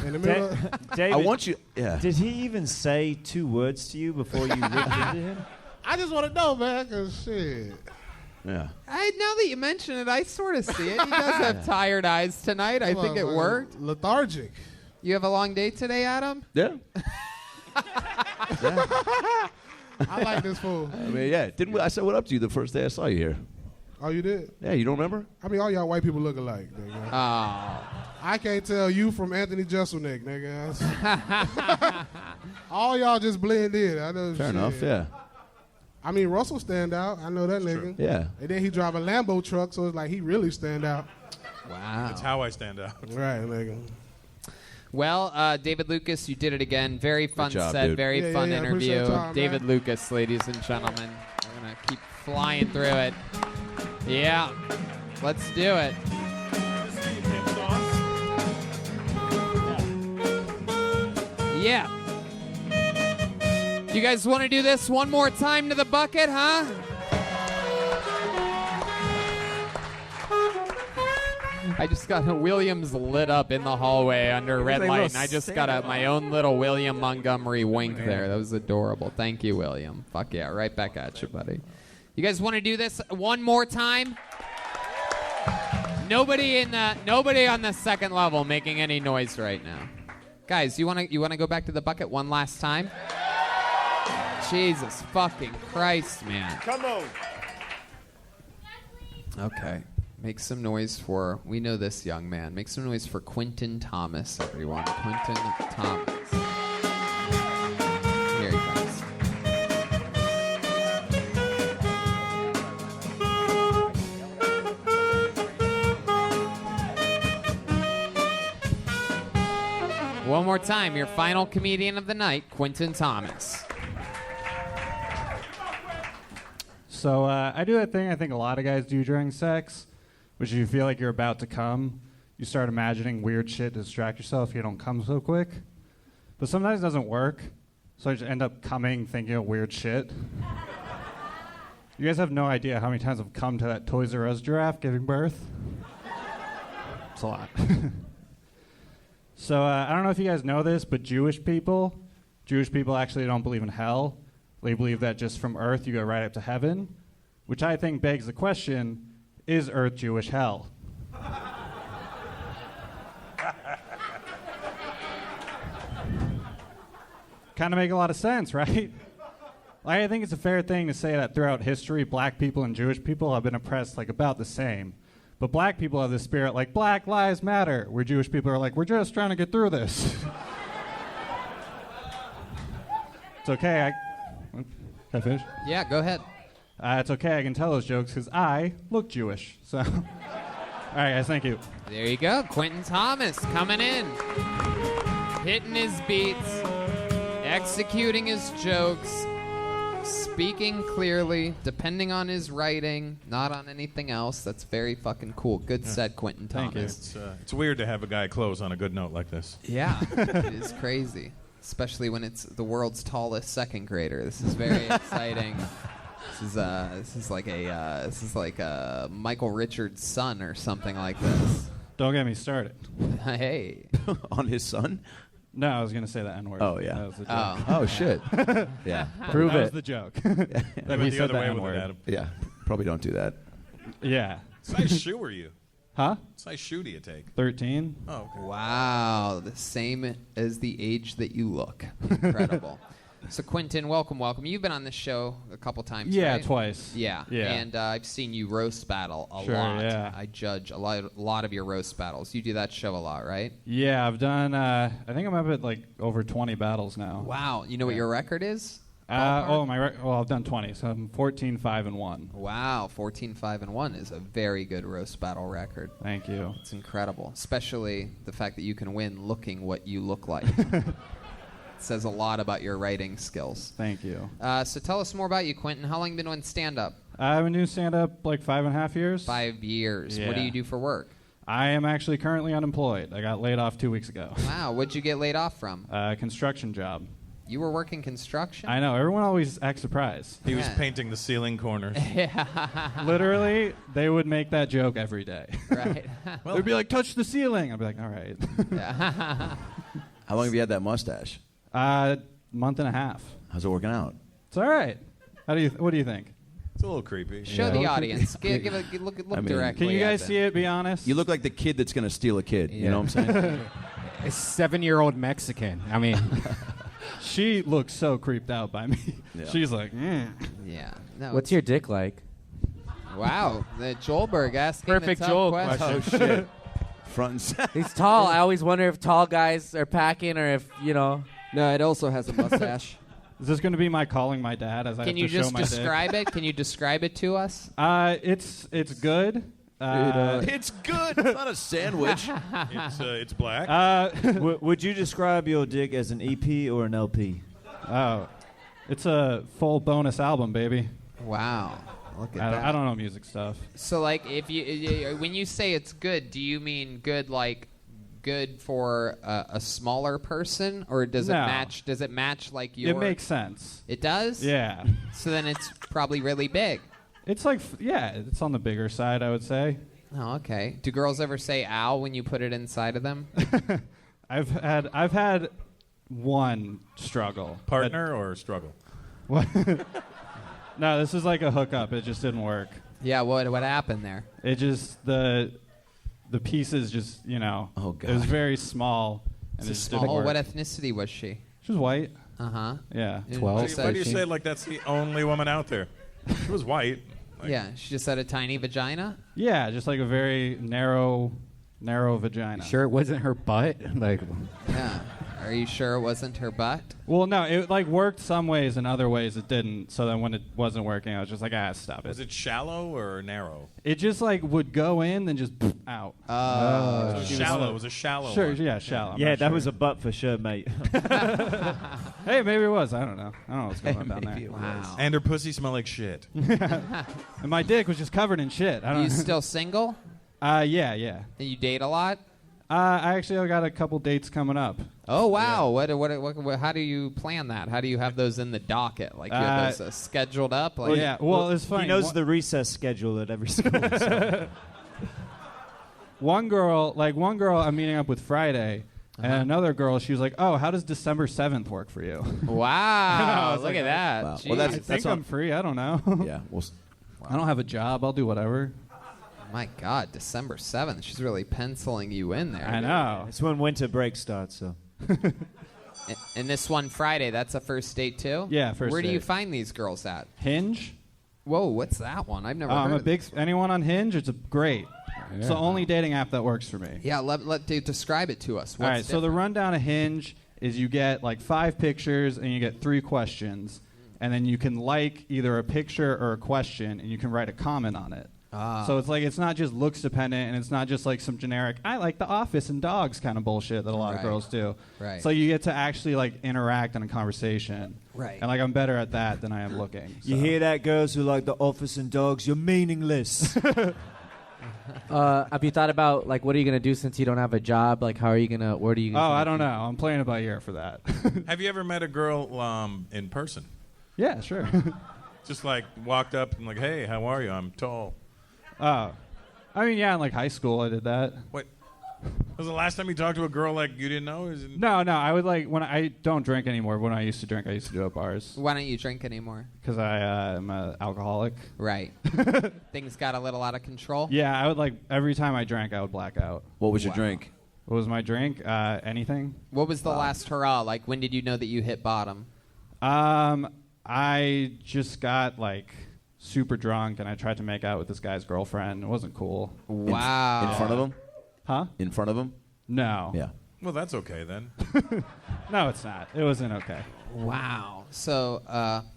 In the middle of, David, I want you, yeah. Did he even say 2 words to you before you ripped into him? I just want to know, man, because shit. Yeah. Now that you mention it, I sort of see it. He does have tired eyes tonight. I think it worked. Lethargic. You have a long day today, Adam? Yeah. I like this fool. I mean, yeah. Didn't we, I said what up to you the first day I saw you here? Oh, you did? Yeah, you don't remember? I mean, all y'all white people look alike, nigga. Oh. I can't tell you from Anthony Jeselnik, nigga. All y'all just blend in. I know. Fair shit. enough, yeah. I mean, Russell stand out. I know that nigga. Yeah. And then he drive a Lambo truck, so it's like he really stand out. Wow. That's how I stand out. Right, nigga. Well, David Lucas, you did it again. Very fun job, set, dude. very fun interview. appreciate y'all, David man. Lucas, ladies and gentlemen. We're going to keep flying through it. Yeah. Let's do it. Yeah. You guys want to do this one more time to the bucket, huh? I just got a Williams lit up in the hallway under a red like light, little and I just Santa got my own little William Montgomery wink there. That was adorable. Thank you, William. Fuck yeah, right back at you, buddy. You guys want to do this one more time? Nobody on the second level making any noise right now. Guys, you wanna go back to the bucket one last time? Jesus fucking Christ, man. Come on. Okay. Make some noise for, we know this young man. Make some noise for Quentin Thomas, everyone. Quentin Thomas. Here he comes. One more time, your final comedian of the night, Quentin Thomas. So I do that thing I think a lot of guys do during sex, which is you feel like you're about to come, you start imagining weird shit to distract yourself so you don't come so quick. But sometimes it doesn't work, so I just end up coming thinking of weird shit. You guys have no idea how many times I've come to that Toys R Us giraffe giving birth. It's a lot. So I don't know if you guys know this, but Jewish people actually don't believe in hell. They believe that just from Earth you go right up to heaven, which I think begs the question, is Earth Jewish hell? Kind of make a lot of sense, right? I think it's a fair thing to say that throughout history, black people and Jewish people have been oppressed like about the same. But black people have this spirit like Black Lives Matter, where Jewish people are like, we're just trying to get through this. It's okay. Can I finish? Yeah, go ahead. It's okay. I can tell those jokes because I look Jewish. So, all right, guys, thank you. There you go. Quentin Thomas coming in. Hitting his beats. Executing his jokes. Speaking clearly. Depending on his writing. Not on anything else. That's very fucking cool. Good set, Quentin Thomas. It's weird to have a guy close on a good note like this. Yeah, it is crazy. Especially when it's the world's tallest second grader. This is very exciting. This is like a Michael Richards' son or something like this. Don't get me started. Hey. On his son? No, I was going to say the N-word. Oh, yeah. That was the Oh. joke. Oh, shit. Yeah. Prove that was the joke. That Went he the said other the way with it, N-word. Adam. Yeah. Probably don't do that. Yeah. What size shoe are you? Huh? What size shoe do you take? 13. Oh, okay. Wow, the same as the age that you look. Incredible. So Quentin, welcome. You've been on this show a couple times, Yeah, right? twice. Yeah. Yeah. And I've seen you roast battle a Sure, lot. yeah. I judge a lot of your roast battles. You do that show a lot, right? Yeah, I've done, I think I'm up at like over 20 battles now. Wow. You know what your record is? I've done 20, so I'm 14, 5, and 1. Wow, 14, 5, and 1 is a very good roast battle record. Thank you. It's incredible, especially the fact that you can win looking what you look like. It says a lot about your writing skills. Thank you. So tell us more about you, Quentin. How long have you been doing stand-up? I've been doing stand-up like 5.5 years. 5 years. What do Yeah. you do for work? I am actually currently unemployed. I got laid off 2 weeks ago. Wow, what'd you get laid off from? Construction job. You were working construction? I know. Everyone always acts surprised. He was painting the ceiling corners. Literally, they would make that joke every day. Right. They'd be like, touch the ceiling. I'd be like, all right. How long have you had that mustache? Month and a half. How's it working out? It's all right. What do you think? It's a little creepy. Show the audience. Look I mean, directly. Can you guys at see it? Be honest. You look like the kid that's going to steal a kid. You know what I'm saying? A 7-year-old Mexican. I mean, she looks so creeped out by me. Yeah. She's like, Yeah. No, What's your dick like? Wow, the Joelberg asking Perfect the tough Joel question. question. Oh, shit. Front and center. He's tall. I always wonder if tall guys are packing or if, you know. No, it also has a mustache. Is this going to be my calling my dad as I Can have you to show just my dick? describe it? Can you describe it to us? It's good. It's good. It's not a sandwich. It's black. Would you describe your dick as an EP or an LP? Oh, it's a full bonus album, baby. Wow. Look at that. I don't know music stuff. So, like, if you when you say it's good, do you mean good like good for a smaller person, or does it No. match? Does it match like your? It makes sense. It does. Yeah. So then it's probably really big. It's like it's on the bigger side, I would say. Oh, okay. Do girls ever say "ow" when you put it inside of them? I've had one struggle. Partner or struggle? What? No, this is like a hookup. It just didn't work. Yeah. What happened there? It just the pieces just Oh it was very small and it It's just small. didn't work. What ethnicity was she? She was white. Uh-huh. Yeah. Why do you say it like that's the only woman out there? She was white. Yeah, she just had a tiny vagina. Yeah, just like a very narrow vagina. Sure, it wasn't her butt. Like, Yeah. Are you sure it wasn't her butt? well, no, it like worked some ways and other ways it didn't. So then when it wasn't working, I was just like, stop it. Was it shallow or narrow? It just like would go in, then just out. So it was shallow. It was a shallow. Sure, one. yeah, shallow. I'm Yeah, not that sure. was a butt for sure, mate. Hey, maybe it was. I don't know. I don't know what's going on down there. Wow. And her pussy smelled like shit. And my dick was just covered in shit. I don't You still single? Yeah. And you date a lot? I actually got a couple dates coming up. Oh wow! What? How do you plan that? How do you have those in the docket? Like you have those scheduled up? Like, Well, it's funny. He knows the recess schedule at every school. So. One girl, I'm meeting up with Friday, and another girl, she was like, "Oh, how does December 7th work for you?" Wow! Look like, at that. Wow. Jeez. Well, I think I'm free. I don't know. Yeah. I don't have a job. I'll do whatever. My God, December 7th. She's really penciling you in there. I know. It's when winter break starts, so. And this one Friday, that's a first date too? Yeah, first Where do you date. find these girls at? Hinge. Whoa, what's that one? I've never I'm heard a of big. Anyone on Hinge? It's great. It's the only dating app that works for me. Yeah, describe it to us. All right, What's so the different? rundown of Hinge is you get like 5 pictures and you get 3 questions, and then you can like either a picture or a question, and you can write a comment on it. So it's like it's not just looks dependent, and it's not just like some generic "I like The Office and dogs" kind of bullshit that a lot of Right. girls do. Right. So you get to actually like interact in a conversation. Right. And like I'm better at that than I am looking. You so. hear that, girls who like The Office and dogs? You're meaningless. Have you thought about like what are you gonna do since you don't have a job? Like how are you gonna? Where do you? Oh, I don't know. I'm playing it by ear for that. Have you ever met a girl in person? Yeah, sure. Just like walked up and like, hey, how are you? I'm tall. Oh, I mean, yeah, in like high school I did that. What? Was the last time you talked to a girl like you didn't know? Is it No, I would like when I don't drink anymore. When I used to drink, I used to do it at bars. Why don't you drink anymore? Because I am an alcoholic. Right. Things got a little out of control. Yeah, I would like every time I drank, I would black out. What was your drink? What was my drink? Anything. What was the last hurrah? Like when did you know that you hit bottom? I just got like super drunk and I tried to make out with this guy's girlfriend. It wasn't cool. Wow. In front of him? Huh? In front of him? No. Yeah. Well, that's okay then. No, it's not. It wasn't okay. Wow. So,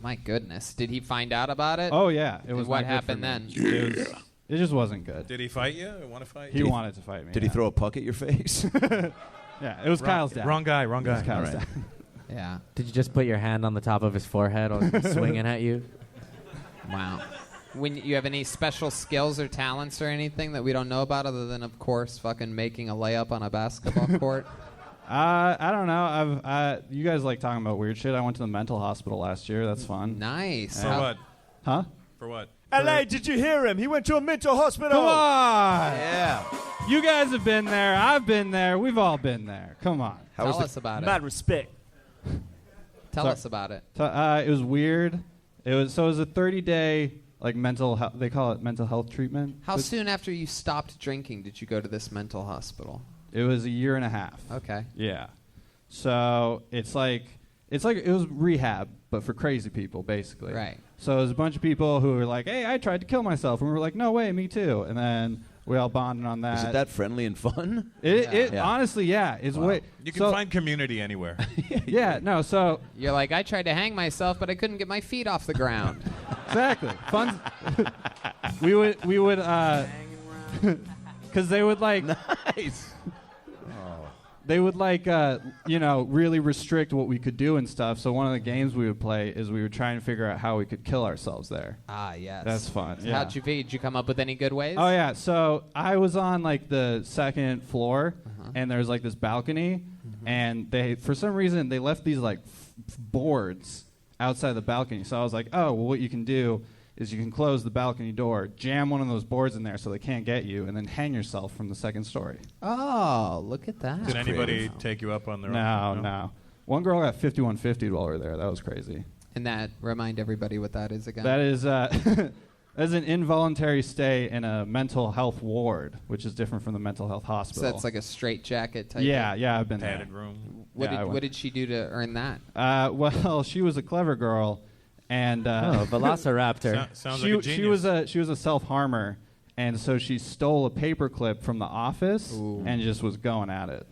my goodness, did he find out about it? Oh yeah, it was. What not good for happened me. then? It just wasn't good. Did he fight you? Want to fight? He wanted to fight me. Did he throw a puck at your face? Yeah, it was Kyle's dad. Wrong guy. It was Kyle's dad. Yeah. Did you just put your hand on the top of his forehead while he was swinging at you? Wow. When you have any special skills or talents or anything that we don't know about, other than of course fucking making a layup on a basketball court? I don't know. You guys like talking about weird shit. I went to the mental hospital last year. That's fun. Nice. For what? Huh? For what? LA, did you hear him? He went to a mental hospital. Come on. Yeah. You guys have been there. I've been there. We've all been there. Come on. Tell us about it. Mad respect. Tell us about it. So, it was weird. It was a 30-day like mental health. They call it mental health treatment. How soon after you stopped drinking did you go to this mental hospital? It was a year and a half. Okay. Yeah. So it's like It's like it was rehab, but for crazy people, basically. Right. So it was a bunch of people who were like, "Hey, I tried to kill myself," and we were like, "No way, me too." And then we all bonded on that. Is it that friendly and fun? Honestly, yeah. It's way. You can find community anywhere. Yeah. No. So You're like, I tried to hang myself, but I couldn't get my feet off the ground. exactly. Fun. we would because they would like. Nice. They would like, really restrict what we could do and stuff. So one of the games we would play is we would try and figure out how we could kill ourselves there. Ah, yes. That's fun. So Yeah. How'd you be? Did you come up with any good ways? Oh yeah. So I was on like the second floor, and there's like this balcony, and they for some reason they left these like boards outside the balcony. So I was like, oh, well, what you can do is you can close the balcony door, jam one of those boards in there so they can't get you, and then hang yourself from the second story. Oh, look at that. Did anybody take you up on their No, no. One girl got 5150 while we were there. That was crazy. And that, remind everybody what that is again. That is that's an involuntary stay in a mental health ward, which is different from the mental health So hospital. that's like a straitjacket type Yeah, thing? yeah, I've been Padded there. room. What, Yeah, I did, went. what did she do to earn that? Well, she was a clever girl, and Velociraptor. Sounds she, like a she genius. was a self-harmer, and so she stole a paperclip from the office and just was going at it.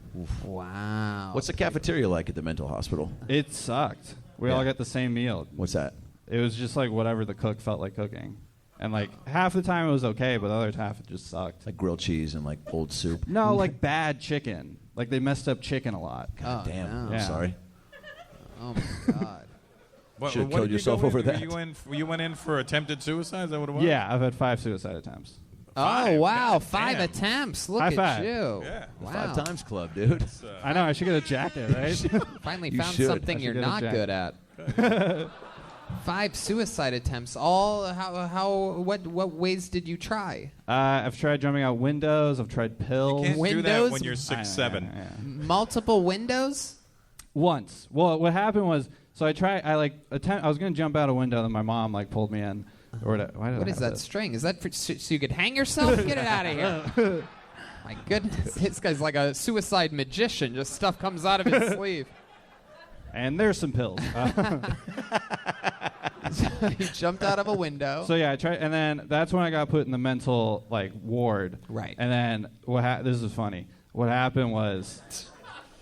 Wow. What's the cafeteria like at the mental hospital? It sucked. We all got the same meal. What's that? It was just like whatever the cook felt like cooking. And like half the time it was okay, but the other half it just sucked. Like grilled cheese and like old soup? No, like bad chicken. Like they messed up chicken a lot. God damn. no. I'm sorry. Oh, my God. Should've what killed did you yourself go over in? that. You went in for attempted suicide? Is that what it was? Yeah, I've had 5 suicide attempts. Oh, wow. God 5 damn. attempts. Look High at five. you. Yeah. Wow. 5 times club, dude. I know, I should get a jacket, right? Finally You found should. something I should you're get a not jacket. good at. 5 suicide attempts. All what ways did you try? I've tried jumping out windows. I've tried pills. Can't do that Windows? when you're I know, 6'7". yeah. Multiple windows? Once. Well, what happened was, so I was gonna jump out a window, and my mom like pulled me in. Or whatever. Why did I What is have that this? string? Is that so you could hang yourself? Get it out of here. My goodness. This guy's like a suicide magician. Just stuff comes out of his sleeve. And there's some pills. He jumped out of a window. So yeah, I tried, and then that's when I got put in the mental ward. Right. And then this is funny. What happened was,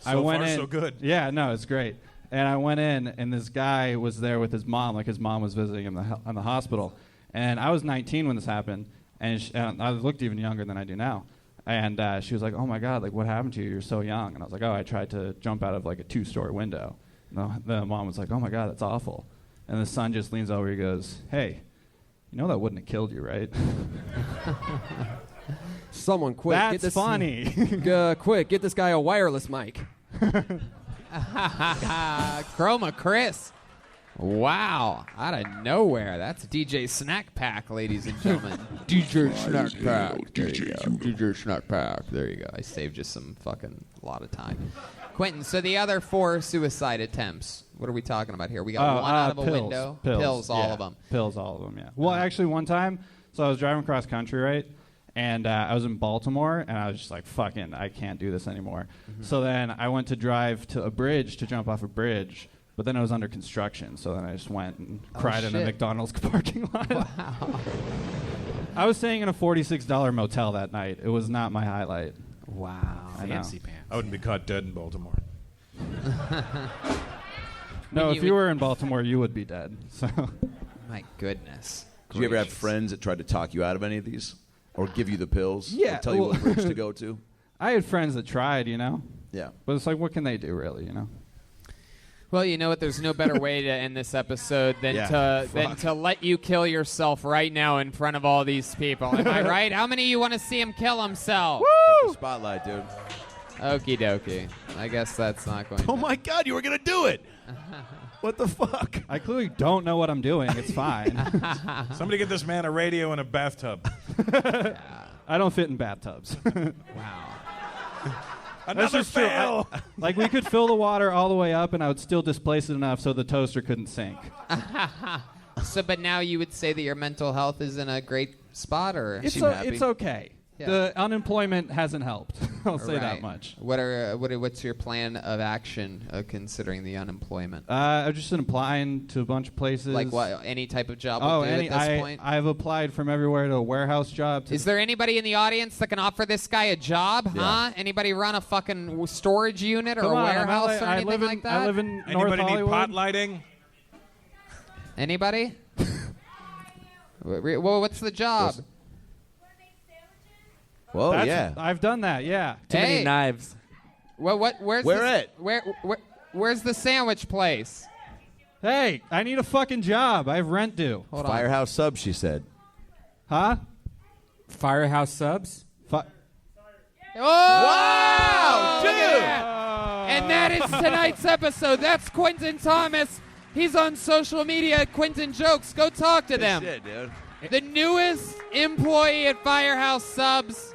I So went far, in. so good. Yeah, no, it's great. And I went in, and this guy was there with his mom. Like his mom was visiting him in the hospital. And I was 19 when this happened, and I looked even younger than I do now. And she was like, "Oh my God, like what happened to you? You're so young." And I was like, "Oh, I tried to jump out of like a 2-story window." And the mom was like, "Oh my God, that's awful." And the son just leans over. He goes, "Hey, you know that wouldn't have killed you, right?" Someone quick. That's get this, funny. Quick, get this guy a wireless mic. Chroma Chris. Wow. Out of nowhere. That's DJ Snack Pack, ladies and gentlemen. DJ Snack Pack. There you go. DJ Snack Pack. There you go. I saved you some fucking lot of time. Quentin, so the other 4 suicide attempts, what are we talking about here? We got one out of a pills, window. Pills, all yeah. of them. Pills, all of them, yeah. Well, actually, one time, so I was driving cross country, right? And I was in Baltimore, and I was just like, fucking, I can't do this anymore. So then I went to drive to a bridge to jump off a bridge, but then it was under construction. So then I just went and cried in a shit. McDonald's parking lot. Wow. I was staying in a $46 motel that night. It was not my highlight. Wow. I know. Fancy pants. I wouldn't be caught dead in Baltimore. No, When if you you were in Baltimore, you would be dead. So. My goodness. Did you ever have Gracious. friends that tried to talk you out of any of these? Or give you the pills? Yeah, Or tell you well- what bridge to go to? I had friends that tried, you know? Yeah. But it's like, what can they do, really, you know? Well, you know what? There's no better way to end this episode than Yeah, to let you kill yourself right now in front of all these people. Am I right? How many of you want to see him kill himself? Take the spotlight, dude. Okie dokie. I guess that's not going Oh to. my God, you were going to do it. What the fuck? I clearly don't know what I'm doing. It's fine. Somebody get this man a radio and a bathtub. I don't fit in bathtubs. Wow. Another just true. fail. Like, we could fill the water all the way up, and I would still displace it enough so the toaster couldn't sink. So, but now you would say that your mental health is in a great spot, or It's okay. Yeah. The unemployment hasn't helped. I'll say that Right. much. What's your plan of action considering the unemployment? I've just been applying to a bunch of places. Like what? Any type of job Oh, will do at this point? I've applied from everywhere to a warehouse job. Is there anybody in the audience that can offer this guy a job? Yeah. Huh? Anybody run a fucking storage unit or Come a on, I'm warehouse LA or I anything live in- like that? I live in North Anybody need Hollywood. pot lighting? Anybody? Well, what's the job? Whoa, That's- yeah. I've done that. Yeah. Too many Hey. knives. Well, where's Where the, at? Where's the sandwich place? Hey, I need a fucking job. I have rent due. Hold on. Firehouse Subs, she said. Huh? Firehouse Subs? Oh! Wow, Look at dude! that. And that is tonight's episode. That's Quentin Thomas. He's on social media at Quentin Jokes. Go talk to them. Shit, dude. The newest employee at Firehouse Subs.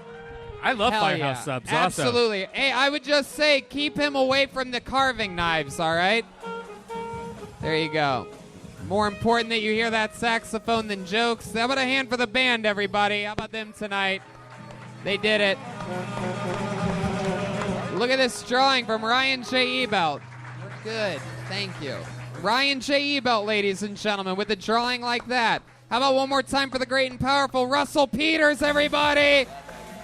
I love Hell Firehouse yeah. Subs. Also. Absolutely. Hey, I would just say keep him away from the carving knives, all right? There you go. More important that you hear that saxophone than jokes. How about a hand for the band, everybody? How about them tonight? They did it. Look at this drawing from Ryan J. Ebelt. Good. Thank you. Ryan J. Ebelt, ladies and gentlemen, with a drawing like that. How about one more time for the great and powerful Russell Peters, everybody?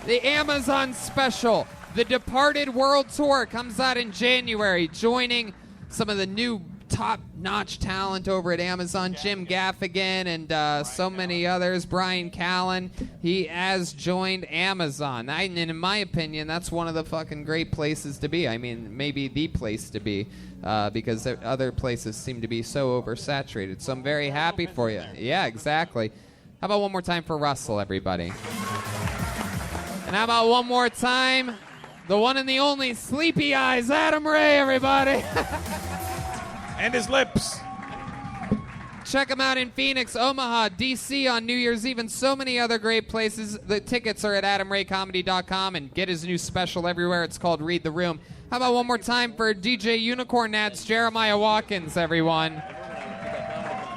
The Amazon special, The Departed World Tour, comes out in January, joining some of the new top-notch talent over at Amazon, Jim Gaffigan and so many others, Brian Callen. He has joined Amazon. And in my opinion, that's one of the fucking great places to be. I mean, maybe the place to be because other places seem to be so oversaturated. So I'm very happy for you. Yeah, exactly. How about one more time for Russell, everybody? And how about one more time, the one and the only Sleepy Eyes, Adam Ray, everybody. And his lips. Check him out in Phoenix, Omaha, D.C. on New Year's Eve, and so many other great places. The tickets are at AdamRayComedy.com, and get his new special everywhere. It's called Read the Room. How about one more time for DJ Unicorn Nats, Jeremiah Watkins, everyone.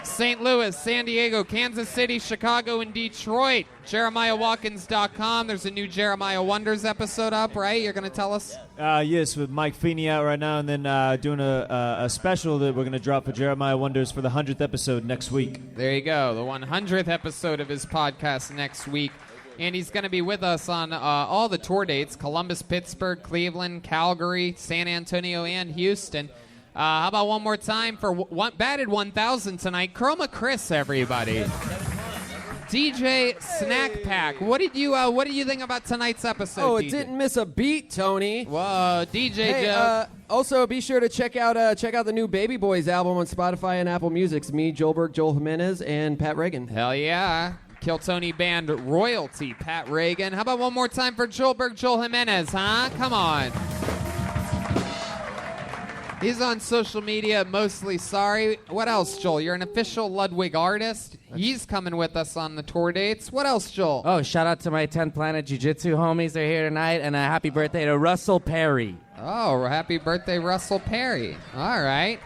St. Louis, San Diego, Kansas City, Chicago, and Detroit. JeremiahWatkins.com. There's a new Jeremiah Wonders episode up, right? You're going to tell us? Yes, with Mike Feeney out right now, and then doing a special that we're going to drop for Jeremiah Wonders for the 100th episode next week. There you go, the 100th episode of his podcast next week. And he's going to be with us on all the tour dates, Columbus, Pittsburgh, Cleveland, Calgary, San Antonio, and Houston. How about one more time for Batted 1000 tonight? Chroma Chris, everybody. DJ Snack Pack. What did you think about tonight's episode? Oh, it DJ? didn't miss a beat, Tony. Whoa, DJ Hey, Joe. also, be sure to check out the new Baby Boys album on Spotify and Apple Music. It's me, Joelberg, Joel Jimenez, and Pat Reagan. Hell yeah. Kill Tony Band royalty, Pat Reagan. How about one more time for Joelberg, Joel Jimenez, huh? Come on. He's on social media, Mostly Sorry. What else, Joel? You're an official Ludwig artist. He's coming with us on the tour dates. What else, Joel? Oh, shout out to my 10th Planet Jiu-Jitsu homies. They're here tonight. And a happy birthday to Russell Perry. Oh, happy birthday, Russell Perry. All right.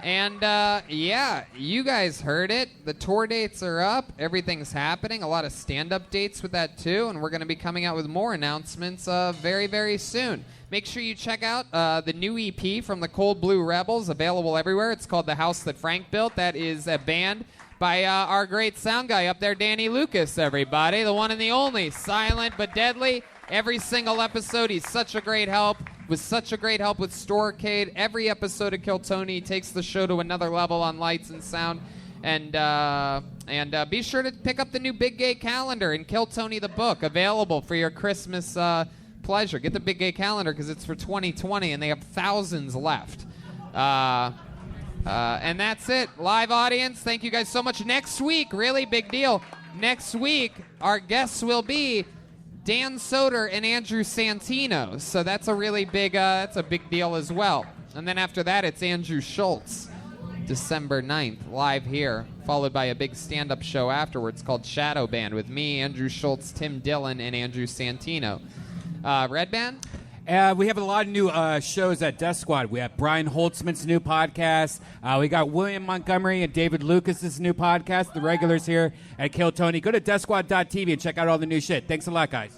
And, yeah, you guys heard it. The tour dates are up. Everything's happening. A lot of stand-up dates with that, too. And we're going to be coming out with more announcements very, very soon. Make sure you check out the new EP from the Cold Blue Rebels, available everywhere. It's called The House That Frank Built. That is a band by our great sound guy up there, Danny Lucas, everybody. The one and the only, silent but deadly. Every single episode, he's such a great help. Was such a great help with Storecade. Every episode of Kill Tony takes the show to another level on lights and sound. And be sure to pick up the new Big Gay Calendar and Kill Tony the book, available for your Christmas pleasure. Get the Big Gay Calendar because it's for 2020 and they have thousands left. And that's it. Live audience, thank you guys so much. Next week, really big deal. Next week, our guests will be Dan Soder and Andrew Santino. So that's a really big, that's a big deal as well. And then after that, it's Andrew Schultz, December 9th, live here, followed by a big stand-up show afterwards called Shadow Band with me, Andrew Schultz, Tim Dillon, and Andrew Santino. Red Band? We have a lot of new shows at Death Squad. We have Brian Holtzman's new podcast. We got William Montgomery and David Lucas's new podcast. The regulars here at Kill Tony. Go to deathsquad.tv and check out all the new shit. Thanks a lot, guys.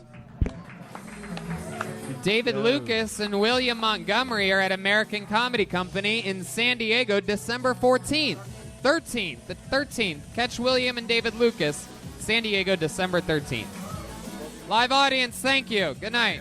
David Lucas and William Montgomery are at American Comedy Company in San Diego, December 14th. 13th. The 13th. Catch William and David Lucas, San Diego, December 13th. Live audience, thank you. Good night.